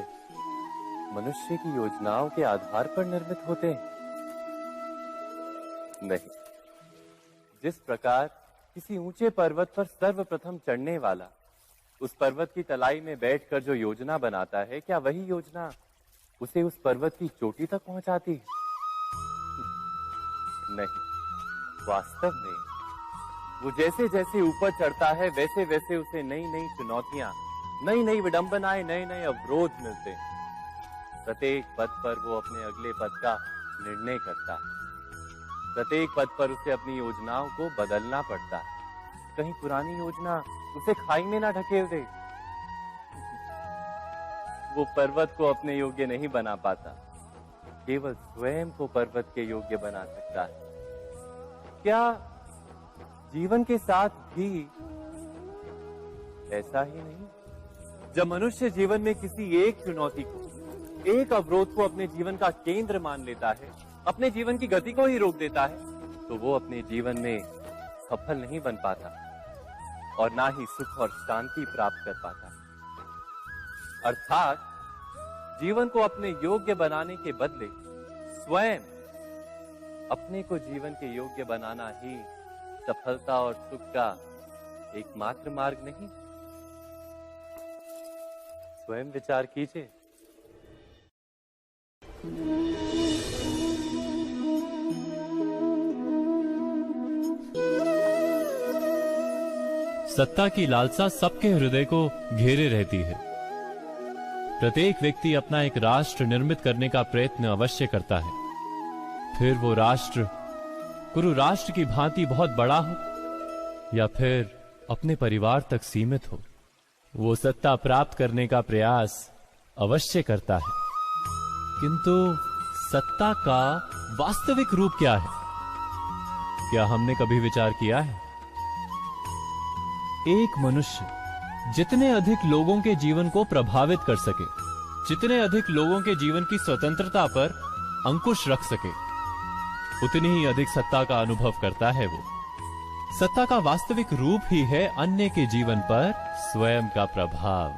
मनुष्य की योजनाओं के आधार पर निर्मित होते हैं? नहीं। जिस प्रकार किसी ऊंचे पर्वत पर सर्वप्रथम चढ़ने वाला उस पर्वत की तलाई में बैठकर जो योजना बनाता है, क्या वही योजना उसे उस पर्वत की चोटी तक पहुंचाती है? नहीं। वास्तव में वो जैसे जैसे ऊपर चढ़ता है वैसे वैसे उसे नई नई चुनौतियां, नई नई विडंबनाएं, नए नए अवरोध मिलते हैं। प्रत्येक पद पर वो अपने अगले पद का निर्णय करता है। प्रत्येक पद पर उसे अपनी योजनाओं को बदलना पड़ता है। कहीं पुरानी योजना उसे खाई में ना ढकेल दे। वो पर्वत को अपने योग्य नहीं बना पाता, केवल स्वयं को पर्वत के योग्य बना सकता है। क्या जीवन के साथ भी ऐसा ही नहीं? जब मनुष्य जीवन में किसी एक चुनौती को, एक अवरोध को अपने जीवन का केंद्र मान लेता है, अपने जीवन की गति को ही रोक देता है, तो वो अपने जीवन में सफल नहीं बन पाता और ना ही सुख और शांति प्राप्त कर पाता। अर्थात जीवन को अपने योग्य बनाने के बदले स्वयं अपने को जीवन के योग्य बनाना ही सफलता और सुख का एकमात्र मार्ग नहीं। स्वयं विचार कीजिए। सत्ता की लालसा सबके हृदय को घेरे रहती है, प्रत्येक व्यक्ति अपना एक राष्ट्र निर्मित करने का प्रयत्न अवश्य करता है। फिर वो राष्ट्र कुरु राष्ट्र की भांति बहुत बड़ा हो या फिर अपने परिवार तक सीमित हो, वो सत्ता प्राप्त करने का प्रयास अवश्य करता है। किंतु सत्ता का वास्तविक रूप क्या है? क्या हमने कभी विचार किया है? एक मनुष्य जितने अधिक लोगों के जीवन को प्रभावित कर सके, जितने अधिक लोगों के जीवन की स्वतंत्रता पर अंकुश रख सके, उतनी ही अधिक सत्ता का अनुभव करता है वो। सत्ता का वास्तविक रूप ही है अन्य के जीवन पर स्वयं का प्रभाव।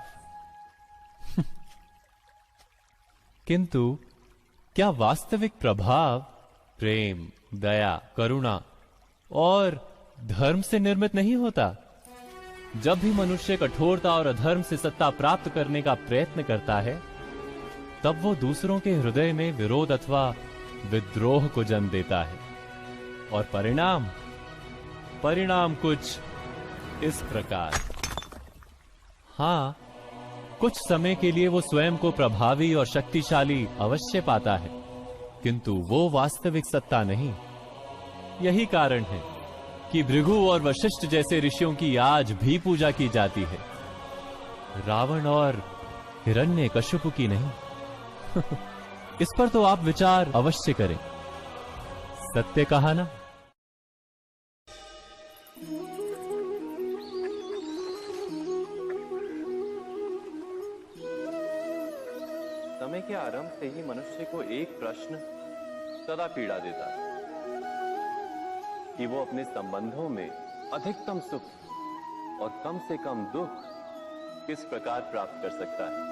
किंतु क्या वास्तविक प्रभाव प्रेम, दया, करुणा और धर्म से निर्मित नहीं होता? जब भी मनुष्य कठोरता और अधर्म से सत्ता प्राप्त करने का प्रयत्न करता है, तब वो दूसरों के हृदय में विरोध अथवा विद्रोह को जन्म देता है। और परिणाम कुछ इस प्रकार। हां, कुछ समय के लिए वो स्वयं को प्रभावी और शक्तिशाली अवश्य पाता है, किंतु वो वास्तविक सत्ता नहीं। यही कारण है कि भृगु और वशिष्ठ जैसे ऋषियों की आज भी पूजा की जाती है, रावण और हिरण्यकश्यप की नहीं। इस पर तो आप विचार अवश्य करें। सत्य कहा ना? समय के आरंभ से ही मनुष्य को एक प्रश्न सदा पीड़ा देता है कि वो अपने संबंधों में अधिकतम सुख और कम से कम दुख किस प्रकार प्राप्त कर सकता है।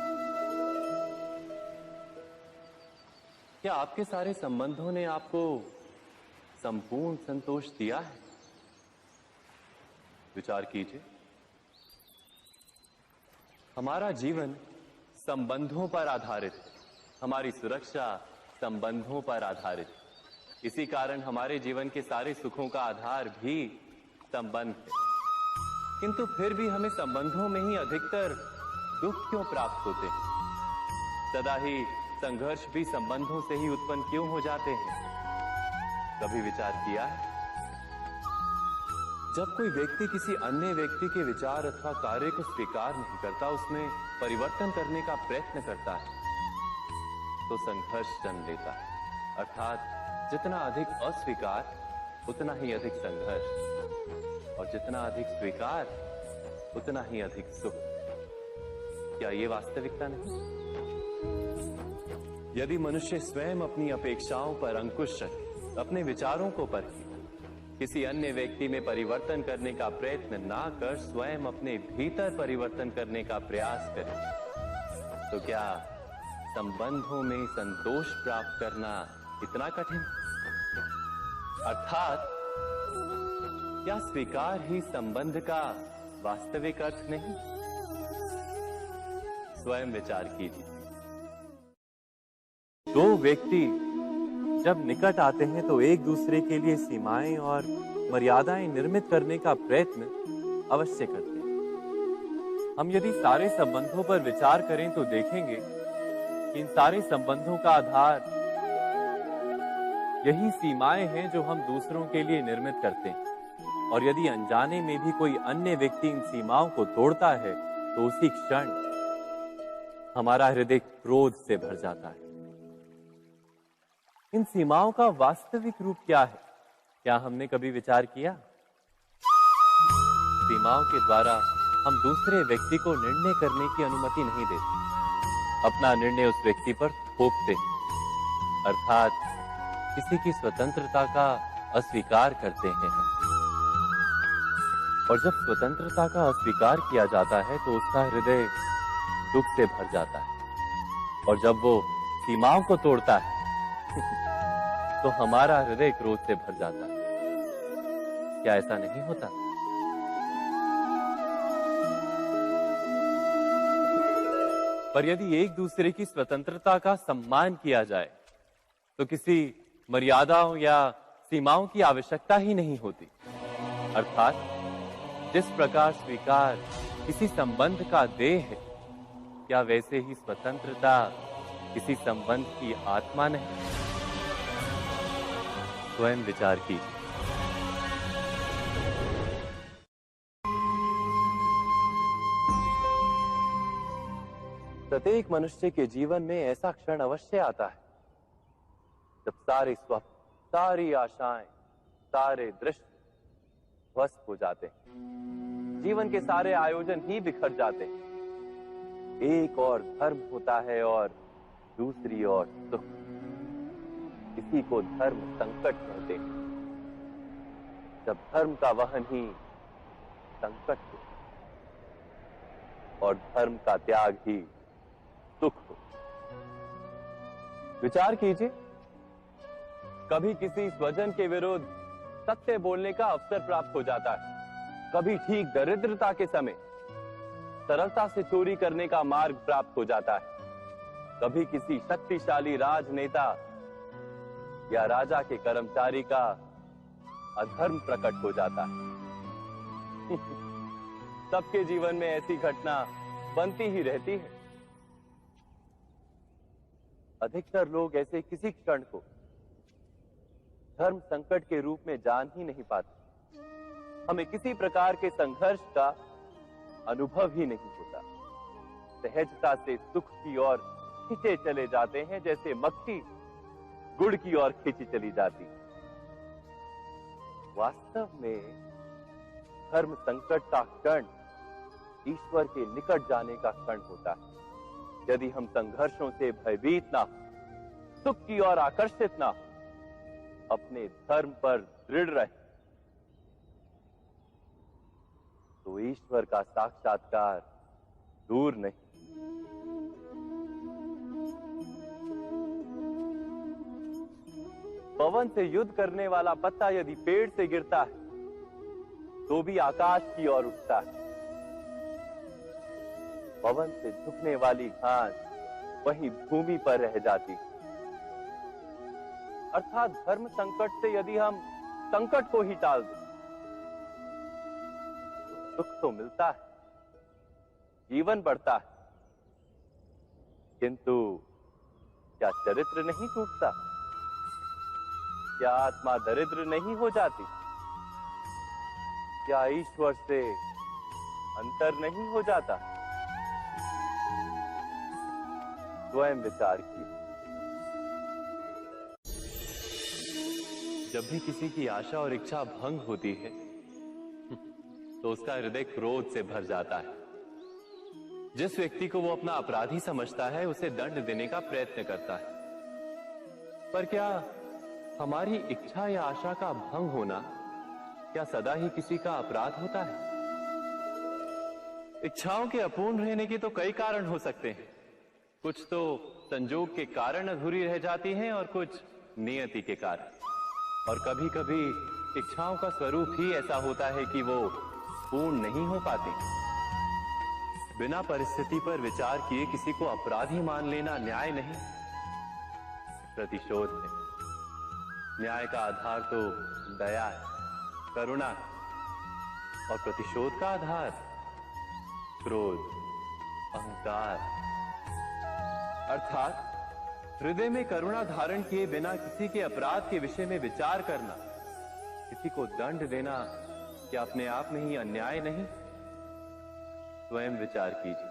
क्या आपके सारे संबंधों ने आपको संपूर्ण संतोष दिया है? विचार कीजिए। हमारा जीवन संबंधों पर आधारित है, हमारी सुरक्षा संबंधों पर आधारित है। इसी कारण हमारे जीवन के सारे सुखों का आधार भी संबंध है। किंतु फिर भी हमें संबंधों में ही अधिकतर दुख क्यों प्राप्त होते हैं? सदा ही संघर्ष भी संबंधों से ही उत्पन्न क्यों हो जाते हैं? कभी विचार किया है? जब कोई व्यक्ति किसी अन्य व्यक्ति के विचार अथवा कार्य को स्वीकार नहीं करता, उसमें परिवर्तन करने का प्रयत्न करता है, तो संघर्ष जन्म लेता है। अर्थात जितना अधिक अस्वीकार उतना ही अधिक संघर्ष, और जितना अधिक स्वीकार उतना ही अधिक सुख। क्या ये वास्तविकता नहीं? यदि मनुष्य स्वयं अपनी अपेक्षाओं पर अंकुश रखे, अपने विचारों को परखे, किसी अन्य व्यक्ति में परिवर्तन करने का प्रयत्न ना कर स्वयं अपने भीतर परिवर्तन करने का प्रयास करे, तो क्या संबंधों में संतोष प्राप्त करना इतना कठिन? अर्थात क्या स्वीकार ही संबंध का वास्तविक अर्थ नहीं? स्वयं विचार कीजिए। दो व्यक्ति जब निकट आते हैं तो एक दूसरे के लिए सीमाएं और मर्यादाएं निर्मित करने का प्रयत्न अवश्य करते हैं। हम यदि सारे संबंधों पर विचार करें तो देखेंगे कि इन सारे संबंधों का आधार यही सीमाएं हैं जो हम दूसरों के लिए निर्मित करते हैं। और यदि अनजाने में भी कोई अन्य व्यक्ति इन सीमाओं को तोड़ता है तो उसी क्षण हमारा हृदय क्रोध से भर जाता है। इन सीमाओं का वास्तविक रूप क्या है? क्या हमने कभी विचार किया? सीमाओं के द्वारा हम दूसरे व्यक्ति को निर्णय करने की अनुमति नहीं देते, अपना निर्णय उस व्यक्ति पर थोपते, अर्थात किसी की स्वतंत्रता का अस्वीकार करते हैं हम। और जब स्वतंत्रता का अस्वीकार किया जाता है तो उसका हृदय दुख से भर जाता है, और जब वो सीमाओं को तोड़ता है तो हमारा हृदय क्रोध से भर जाता है। क्या ऐसा नहीं होता? पर यदि एक दूसरे की स्वतंत्रता का सम्मान किया जाए तो किसी मर्यादाओं या सीमाओं की आवश्यकता ही नहीं होती। अर्थात जिस प्रकार स्वीकार किसी संबंध का देह है, क्या वैसे ही स्वतंत्रता किसी संबंध की आत्मा नहीं? स्वयं विचार कीजिए। प्रत्येक मनुष्य के जीवन में ऐसा क्षण अवश्य आता है जब सारे स्वप्न, सारी आशाएं, सारे दृश्य ध्वस्त हो जाते हैं। जीवन के सारे आयोजन ही बिखर जाते हैं। एक और धर्म होता है और दूसरी ओर सुख। इसी को धर्म संकट कहते हैं। जब धर्म का वहन ही संकट हो और धर्म का त्याग ही सुख हो। विचार कीजिए, कभी किसी स्वजन के विरुद्ध सत्य बोलने का अवसर प्राप्त हो जाता है, कभी ठीक दरिद्रता के समय सरलता से चोरी करने का मार्ग प्राप्त हो जाता है, कभी किसी शक्तिशाली राजनेता या राजा के कर्मचारी का अधर्म प्रकट हो जाता है। सबके जीवन में ऐसी घटना बनती ही रहती है। अधिकतर लोग ऐसे किसी क्षण को धर्म संकट के रूप में जान ही नहीं पाते। हमें किसी प्रकार के संघर्ष का अनुभव ही नहीं होता। सहजता से सुख की ओर खींचे चले जाते हैं, जैसे मक्खी गुड़ की ओर खींची चली जाती। वास्तव में धर्म संकट का क्षण ईश्वर के निकट जाने का क्षण होता है। यदि हम संघर्षों से भयभीत ना हो, सुख की ओर आकर्षित ना हो, अपने धर्म पर दृढ़ रहे, तो ईश्वर का साक्षात्कार दूर नहीं। पवन से युद्ध करने वाला पत्ता यदि पेड़ से गिरता है तो भी आकाश की ओर उठता है। पवन से झुकने वाली घास वहीं भूमि पर रह जाती। अर्थात धर्म संकट से यदि हम संकट को ही टाल दें तो सुख तो मिलता है, जीवन बढ़ता है, किंतु क्या चरित्र नहीं टूटता? क्या आत्मा दरिद्र नहीं हो जाती? क्या ईश्वर से अंतर नहीं हो जाता? स्वयं विचार कीजिए। जब भी किसी की आशा और इच्छा भंग होती है तो उसका हृदय क्रोध से भर जाता है। जिस व्यक्ति को वो अपना अपराधी समझता है उसे दंड देने का प्रयत्न करता है। पर क्या हमारी इच्छा या आशा का भंग होना क्या सदा ही किसी का अपराध होता है? इच्छाओं के अपूर्ण रहने के तो कई कारण हो सकते हैं। कुछ तो संजोग के कारण अधूरी रह जाती हैं और कुछ नियति के कारण। और कभी कभी इच्छाओं का स्वरूप ही ऐसा होता है कि वो पूर्ण नहीं हो पाती। बिना परिस्थिति पर विचार किए किसी को अपराधी मान लेना न्याय नहीं, प्रतिशोध है। न्याय का आधार तो दया है, करुणा है, और प्रतिशोध का आधार क्रोध, अहंकार। अर्थात हृदय में करुणा धारण किए बिना किसी के अपराध के विषय में विचार करना, किसी को दंड देना, क्या अपने आप में ही अन्याय नहीं? स्वयं विचार कीजिए।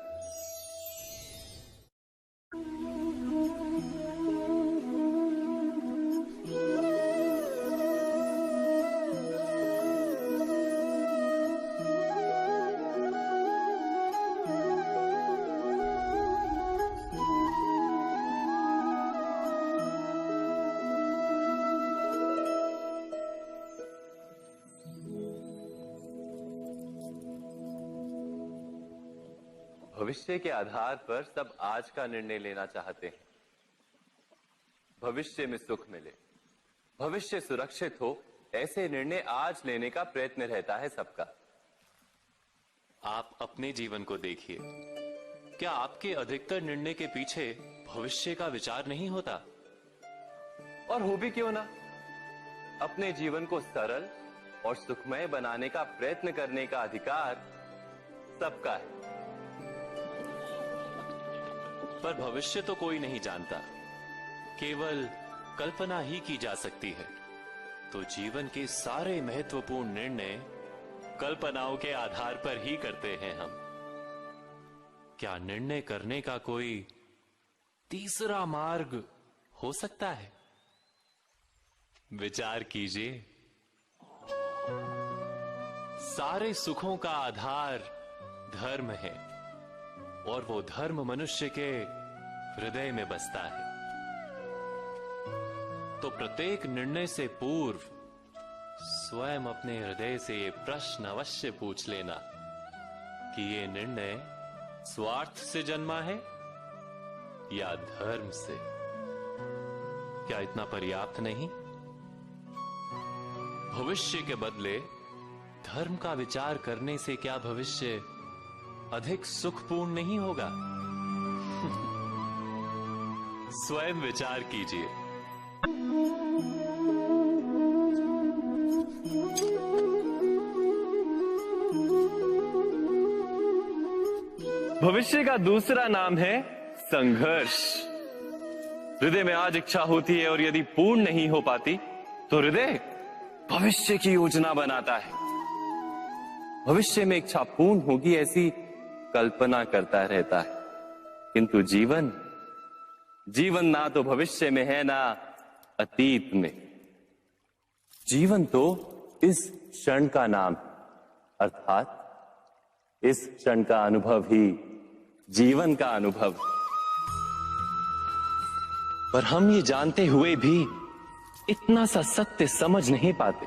भविष्य के आधार पर सब आज का निर्णय लेना चाहते हैं। भविष्य में सुख मिले, भविष्य सुरक्षित हो, ऐसे निर्णय आज लेने का प्रयत्न रहता है सबका। आप अपने जीवन को देखिए, क्या आपके अधिकतर निर्णय के पीछे भविष्य का विचार नहीं होता? और हो भी क्यों ना, अपने जीवन को सरल और सुखमय बनाने का प्रयत्न करने का अधिकार सबका है। पर भविष्य तो कोई नहीं जानता, केवल कल्पना ही की जा सकती है। तो जीवन के सारे महत्वपूर्ण निर्णय कल्पनाओं के आधार पर ही करते हैं हम। क्या निर्णय करने का कोई तीसरा मार्ग हो सकता है? विचार कीजिए। सारे सुखों का आधार धर्म है और वो धर्म मनुष्य के हृदय में बसता है। तो प्रत्येक निर्णय से पूर्व स्वयं अपने हृदय से ये प्रश्न अवश्य पूछ लेना कि ये निर्णय स्वार्थ से जन्मा है या धर्म से। क्या इतना पर्याप्त नहीं? भविष्य के बदले धर्म का विचार करने से क्या भविष्य अधिक सुखपूर्ण नहीं होगा? स्वयं विचार कीजिए। भविष्य का दूसरा नाम है संघर्ष। हृदय में आज इच्छा होती है और यदि पूर्ण नहीं हो पाती तो हृदय भविष्य की योजना बनाता है। भविष्य में इच्छा पूर्ण होगी ऐसी कल्पना करता रहता है, किंतु जीवन ना तो भविष्य में है ना अतीत में। जीवन तो इस क्षण का नाम, अर्थात इस क्षण का अनुभव ही जीवन का अनुभव। पर हम ये जानते हुए भी इतना सा सत्य समझ नहीं पाते।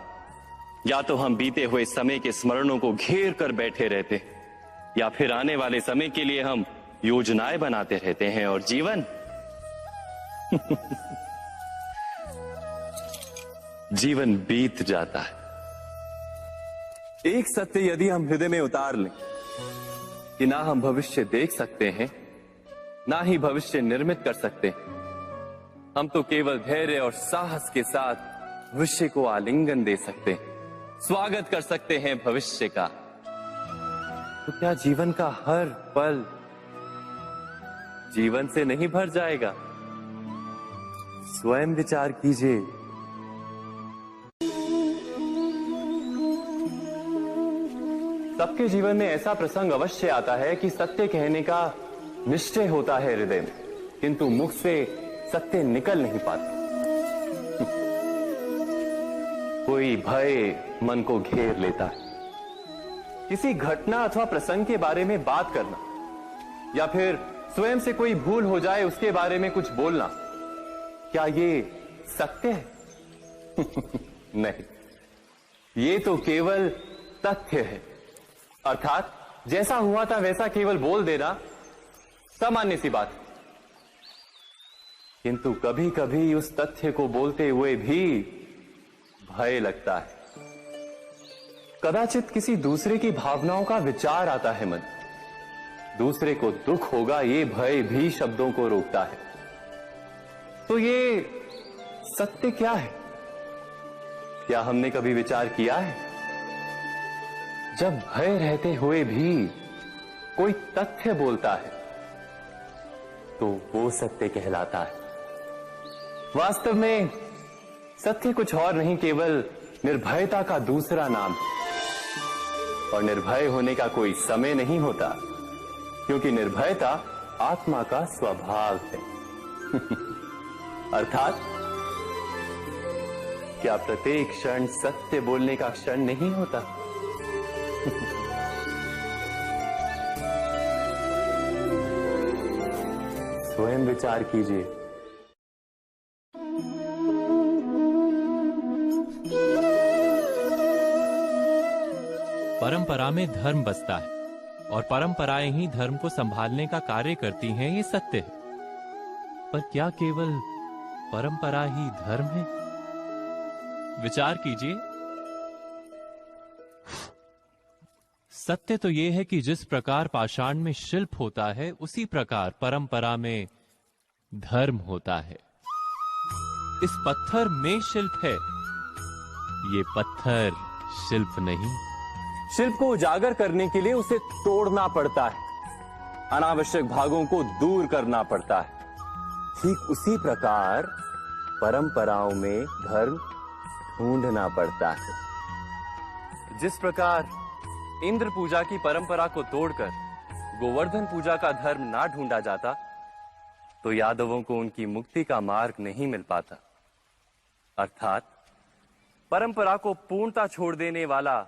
या तो हम बीते हुए समय के स्मरणों को घेर कर बैठे रहते, या फिर आने वाले समय के लिए हम योजनाएं बनाते रहते हैं। और जीवन जीवन बीत जाता है। एक सत्य यदि हम हृदय में उतार लें कि ना हम भविष्य देख सकते हैं, ना ही भविष्य निर्मित कर सकते हैं, हम तो केवल धैर्य और साहस के साथ भविष्य को आलिंगन दे सकते हैं, स्वागत कर सकते हैं भविष्य का। तो क्या जीवन का हर पल जीवन से नहीं भर जाएगा? स्वयं विचार कीजिए। सबके जीवन में ऐसा प्रसंग अवश्य आता है कि सत्य कहने का निश्चय होता है हृदय में, किंतु मुख से सत्य निकल नहीं पाता। कोई भय मन को घेर लेता है। किसी घटना अथवा प्रसंग के बारे में बात करना, या फिर स्वयं से कोई भूल हो जाए उसके बारे में कुछ बोलना, क्या ये सत्य है? नहीं, ये तो केवल तथ्य है। अर्थात जैसा हुआ था वैसा केवल बोल देना सामान्य सी बात। किंतु कभी कभी उस तथ्य को बोलते हुए भी भय लगता है। कदाचित किसी दूसरे की भावनाओं का विचार आता है मन, दूसरे को दुख होगा ये भय भी शब्दों को रोकता है। तो ये सत्य क्या है? क्या हमने कभी विचार किया है? जब भय रहते हुए भी कोई तथ्य बोलता है तो वो सत्य कहलाता है। वास्तव में सत्य कुछ और नहीं, केवल निर्भयता का दूसरा नाम। और निर्भय होने का कोई समय नहीं होता, क्योंकि निर्भयता आत्मा का स्वभाव है। अर्थात क्या प्रत्येक क्षण सत्य बोलने का क्षण नहीं होता? स्वयं विचार कीजिए। परंपरा में धर्म बसता है और परंपराएं ही धर्म को संभालने का कार्य करती हैं, ये सत्य है। पर क्या केवल परंपरा ही धर्म है? विचार कीजिए। सत्य तो यह है कि जिस प्रकार पाषाण में शिल्प होता है, उसी प्रकार परंपरा में धर्म होता है। इस पत्थर में शिल्प है, ये पत्थर शिल्प नहीं। शिल्प को उजागर करने के लिए उसे तोड़ना पड़ता है, अनावश्यक भागों को दूर करना पड़ता है। ठीक उसी प्रकार परंपराओं में धर्म ढूंढना पड़ता है। जिस प्रकार इंद्र पूजा की परंपरा को तोड़कर गोवर्धन पूजा का धर्म ना ढूंढा जाता, तो यादवों को उनकी मुक्ति का मार्ग नहीं मिल पाता। अर्थात परंपरा को पूर्णता छोड़ देने वाला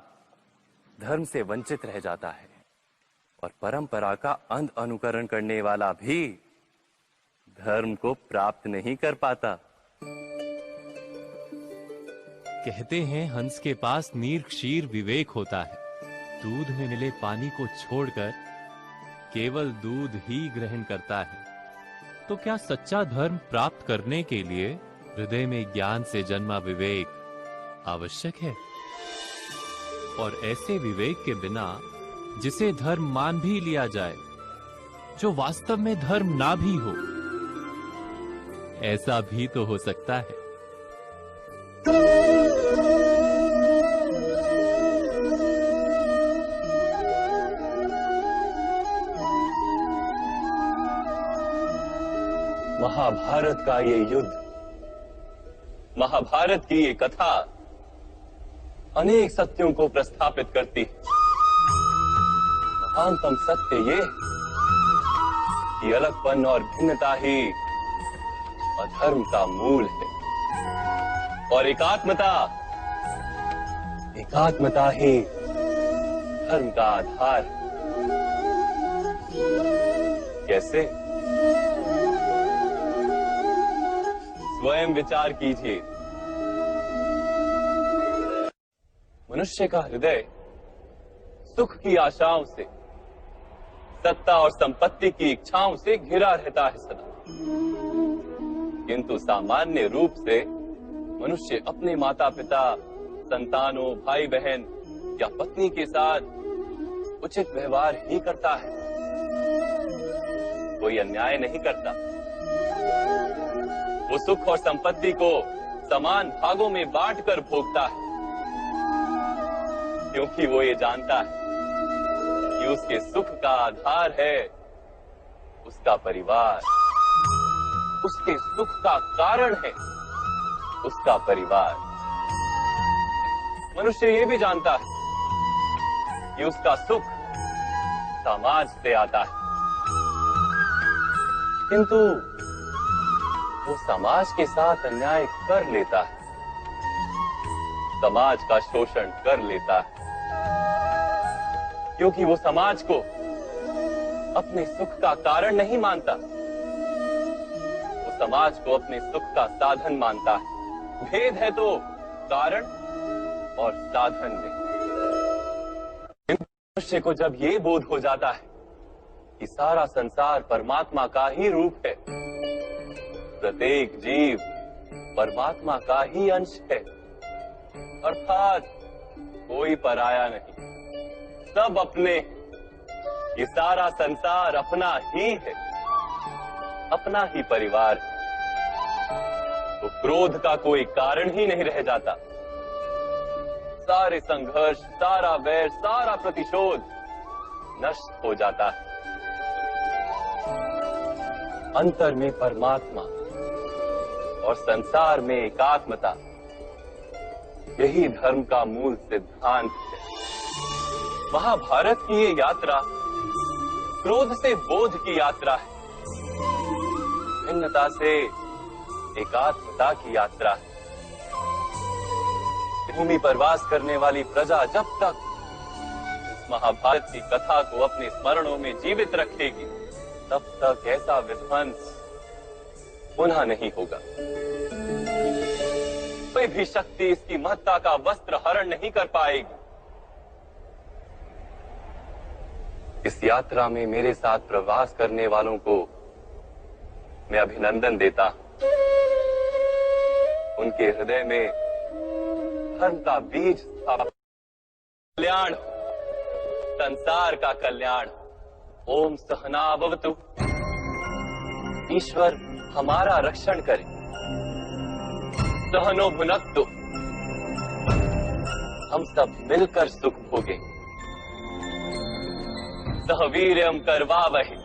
धर्म से वंचित रह जाता है और परंपरा का अंध अनुकरण करने वाला भी धर्म को प्राप्त नहीं कर पाता। कहते हैं हंस के पास नीर क्षीर विवेक होता है। दूध में मिले पानी को छोड़कर केवल दूध ही ग्रहण करता है। तो क्या सच्चा धर्म प्राप्त करने के लिए हृदय में ज्ञान से जन्मा विवेक आवश्यक है? और ऐसे विवेक के बिना जिसे धर्म मान भी लिया जाए, जो वास्तव में धर्म ना भी हो, ऐसा भी तो हो सकता है। महाभारत का ये युद्ध, महाभारत की ये कथा अनेक सत्यों को प्रस्थापित करती है। महानतम सत्य ये कि अलगपन और भिन्नता ही अधर्म का मूल है और एकात्मता ही धर्म का आधार है। कैसे? स्वयं विचार कीजिए। मनुष्य का हृदय सुख की आशाओं से, सत्ता और संपत्ति की इच्छाओं से घिरा रहता है सदा। किंतु सामान्य रूप से मनुष्य अपने माता पिता, संतानों, भाई बहन या पत्नी के साथ उचित व्यवहार ही करता है, कोई अन्याय नहीं करता। वो सुख और संपत्ति को समान भागों में बांटकर भोगता है, क्योंकि वो ये जानता है कि उसके सुख का आधार है उसका परिवार, उसके सुख का कारण है उसका परिवार। मनुष्य ये भी जानता है कि उसका सुख समाज से आता है, किंतु वो समाज के साथ अन्याय कर लेता है, समाज का शोषण कर लेता है, क्योंकि वो समाज को अपने सुख का कारण नहीं मानता, वो समाज को अपने सुख का साधन मानता है। भेद है तो कारण और साधन में। मनुष्य को जब ये बोध हो जाता है कि सारा संसार परमात्मा का ही रूप है, प्रत्येक जीव परमात्मा का ही अंश है, अर्थात कोई पराया नहीं, सब अपने, ये सारा संसार अपना ही है, अपना ही परिवार है, तो क्रोध का कोई कारण ही नहीं रह जाता। सारे संघर्ष, सारा वैर, सारा प्रतिशोध नष्ट हो जाता है। अंतर में परमात्मा और संसार में एकात्मता, यही धर्म का मूल सिद्धांत है। महाभारत की ये यात्रा क्रोध से बोध की यात्रा है, भिन्नता से एकात्मता की यात्रा है। भूमि पर वास करने वाली प्रजा जब तक इस महाभारत की कथा को अपने स्मरणों में जीवित रखेगी, तब तक ऐसा विध्वंस पुनः नहीं होगा। कोई भी शक्ति इसकी महत्ता का वस्त्र हरण नहीं कर पाएगी। इस यात्रा में मेरे साथ प्रवास करने वालों को मैं अभिनंदन देता हूं। उनके हृदय में धर्म का बीज स्थापित, कल्याण, संसार का कल्याण। ओम सहना भवतु। ईश्वर हमारा रक्षण करे। सहनो भुनक्तु। हम सब मिलकर सुख भोगें। सहवीर्यम करवावहै।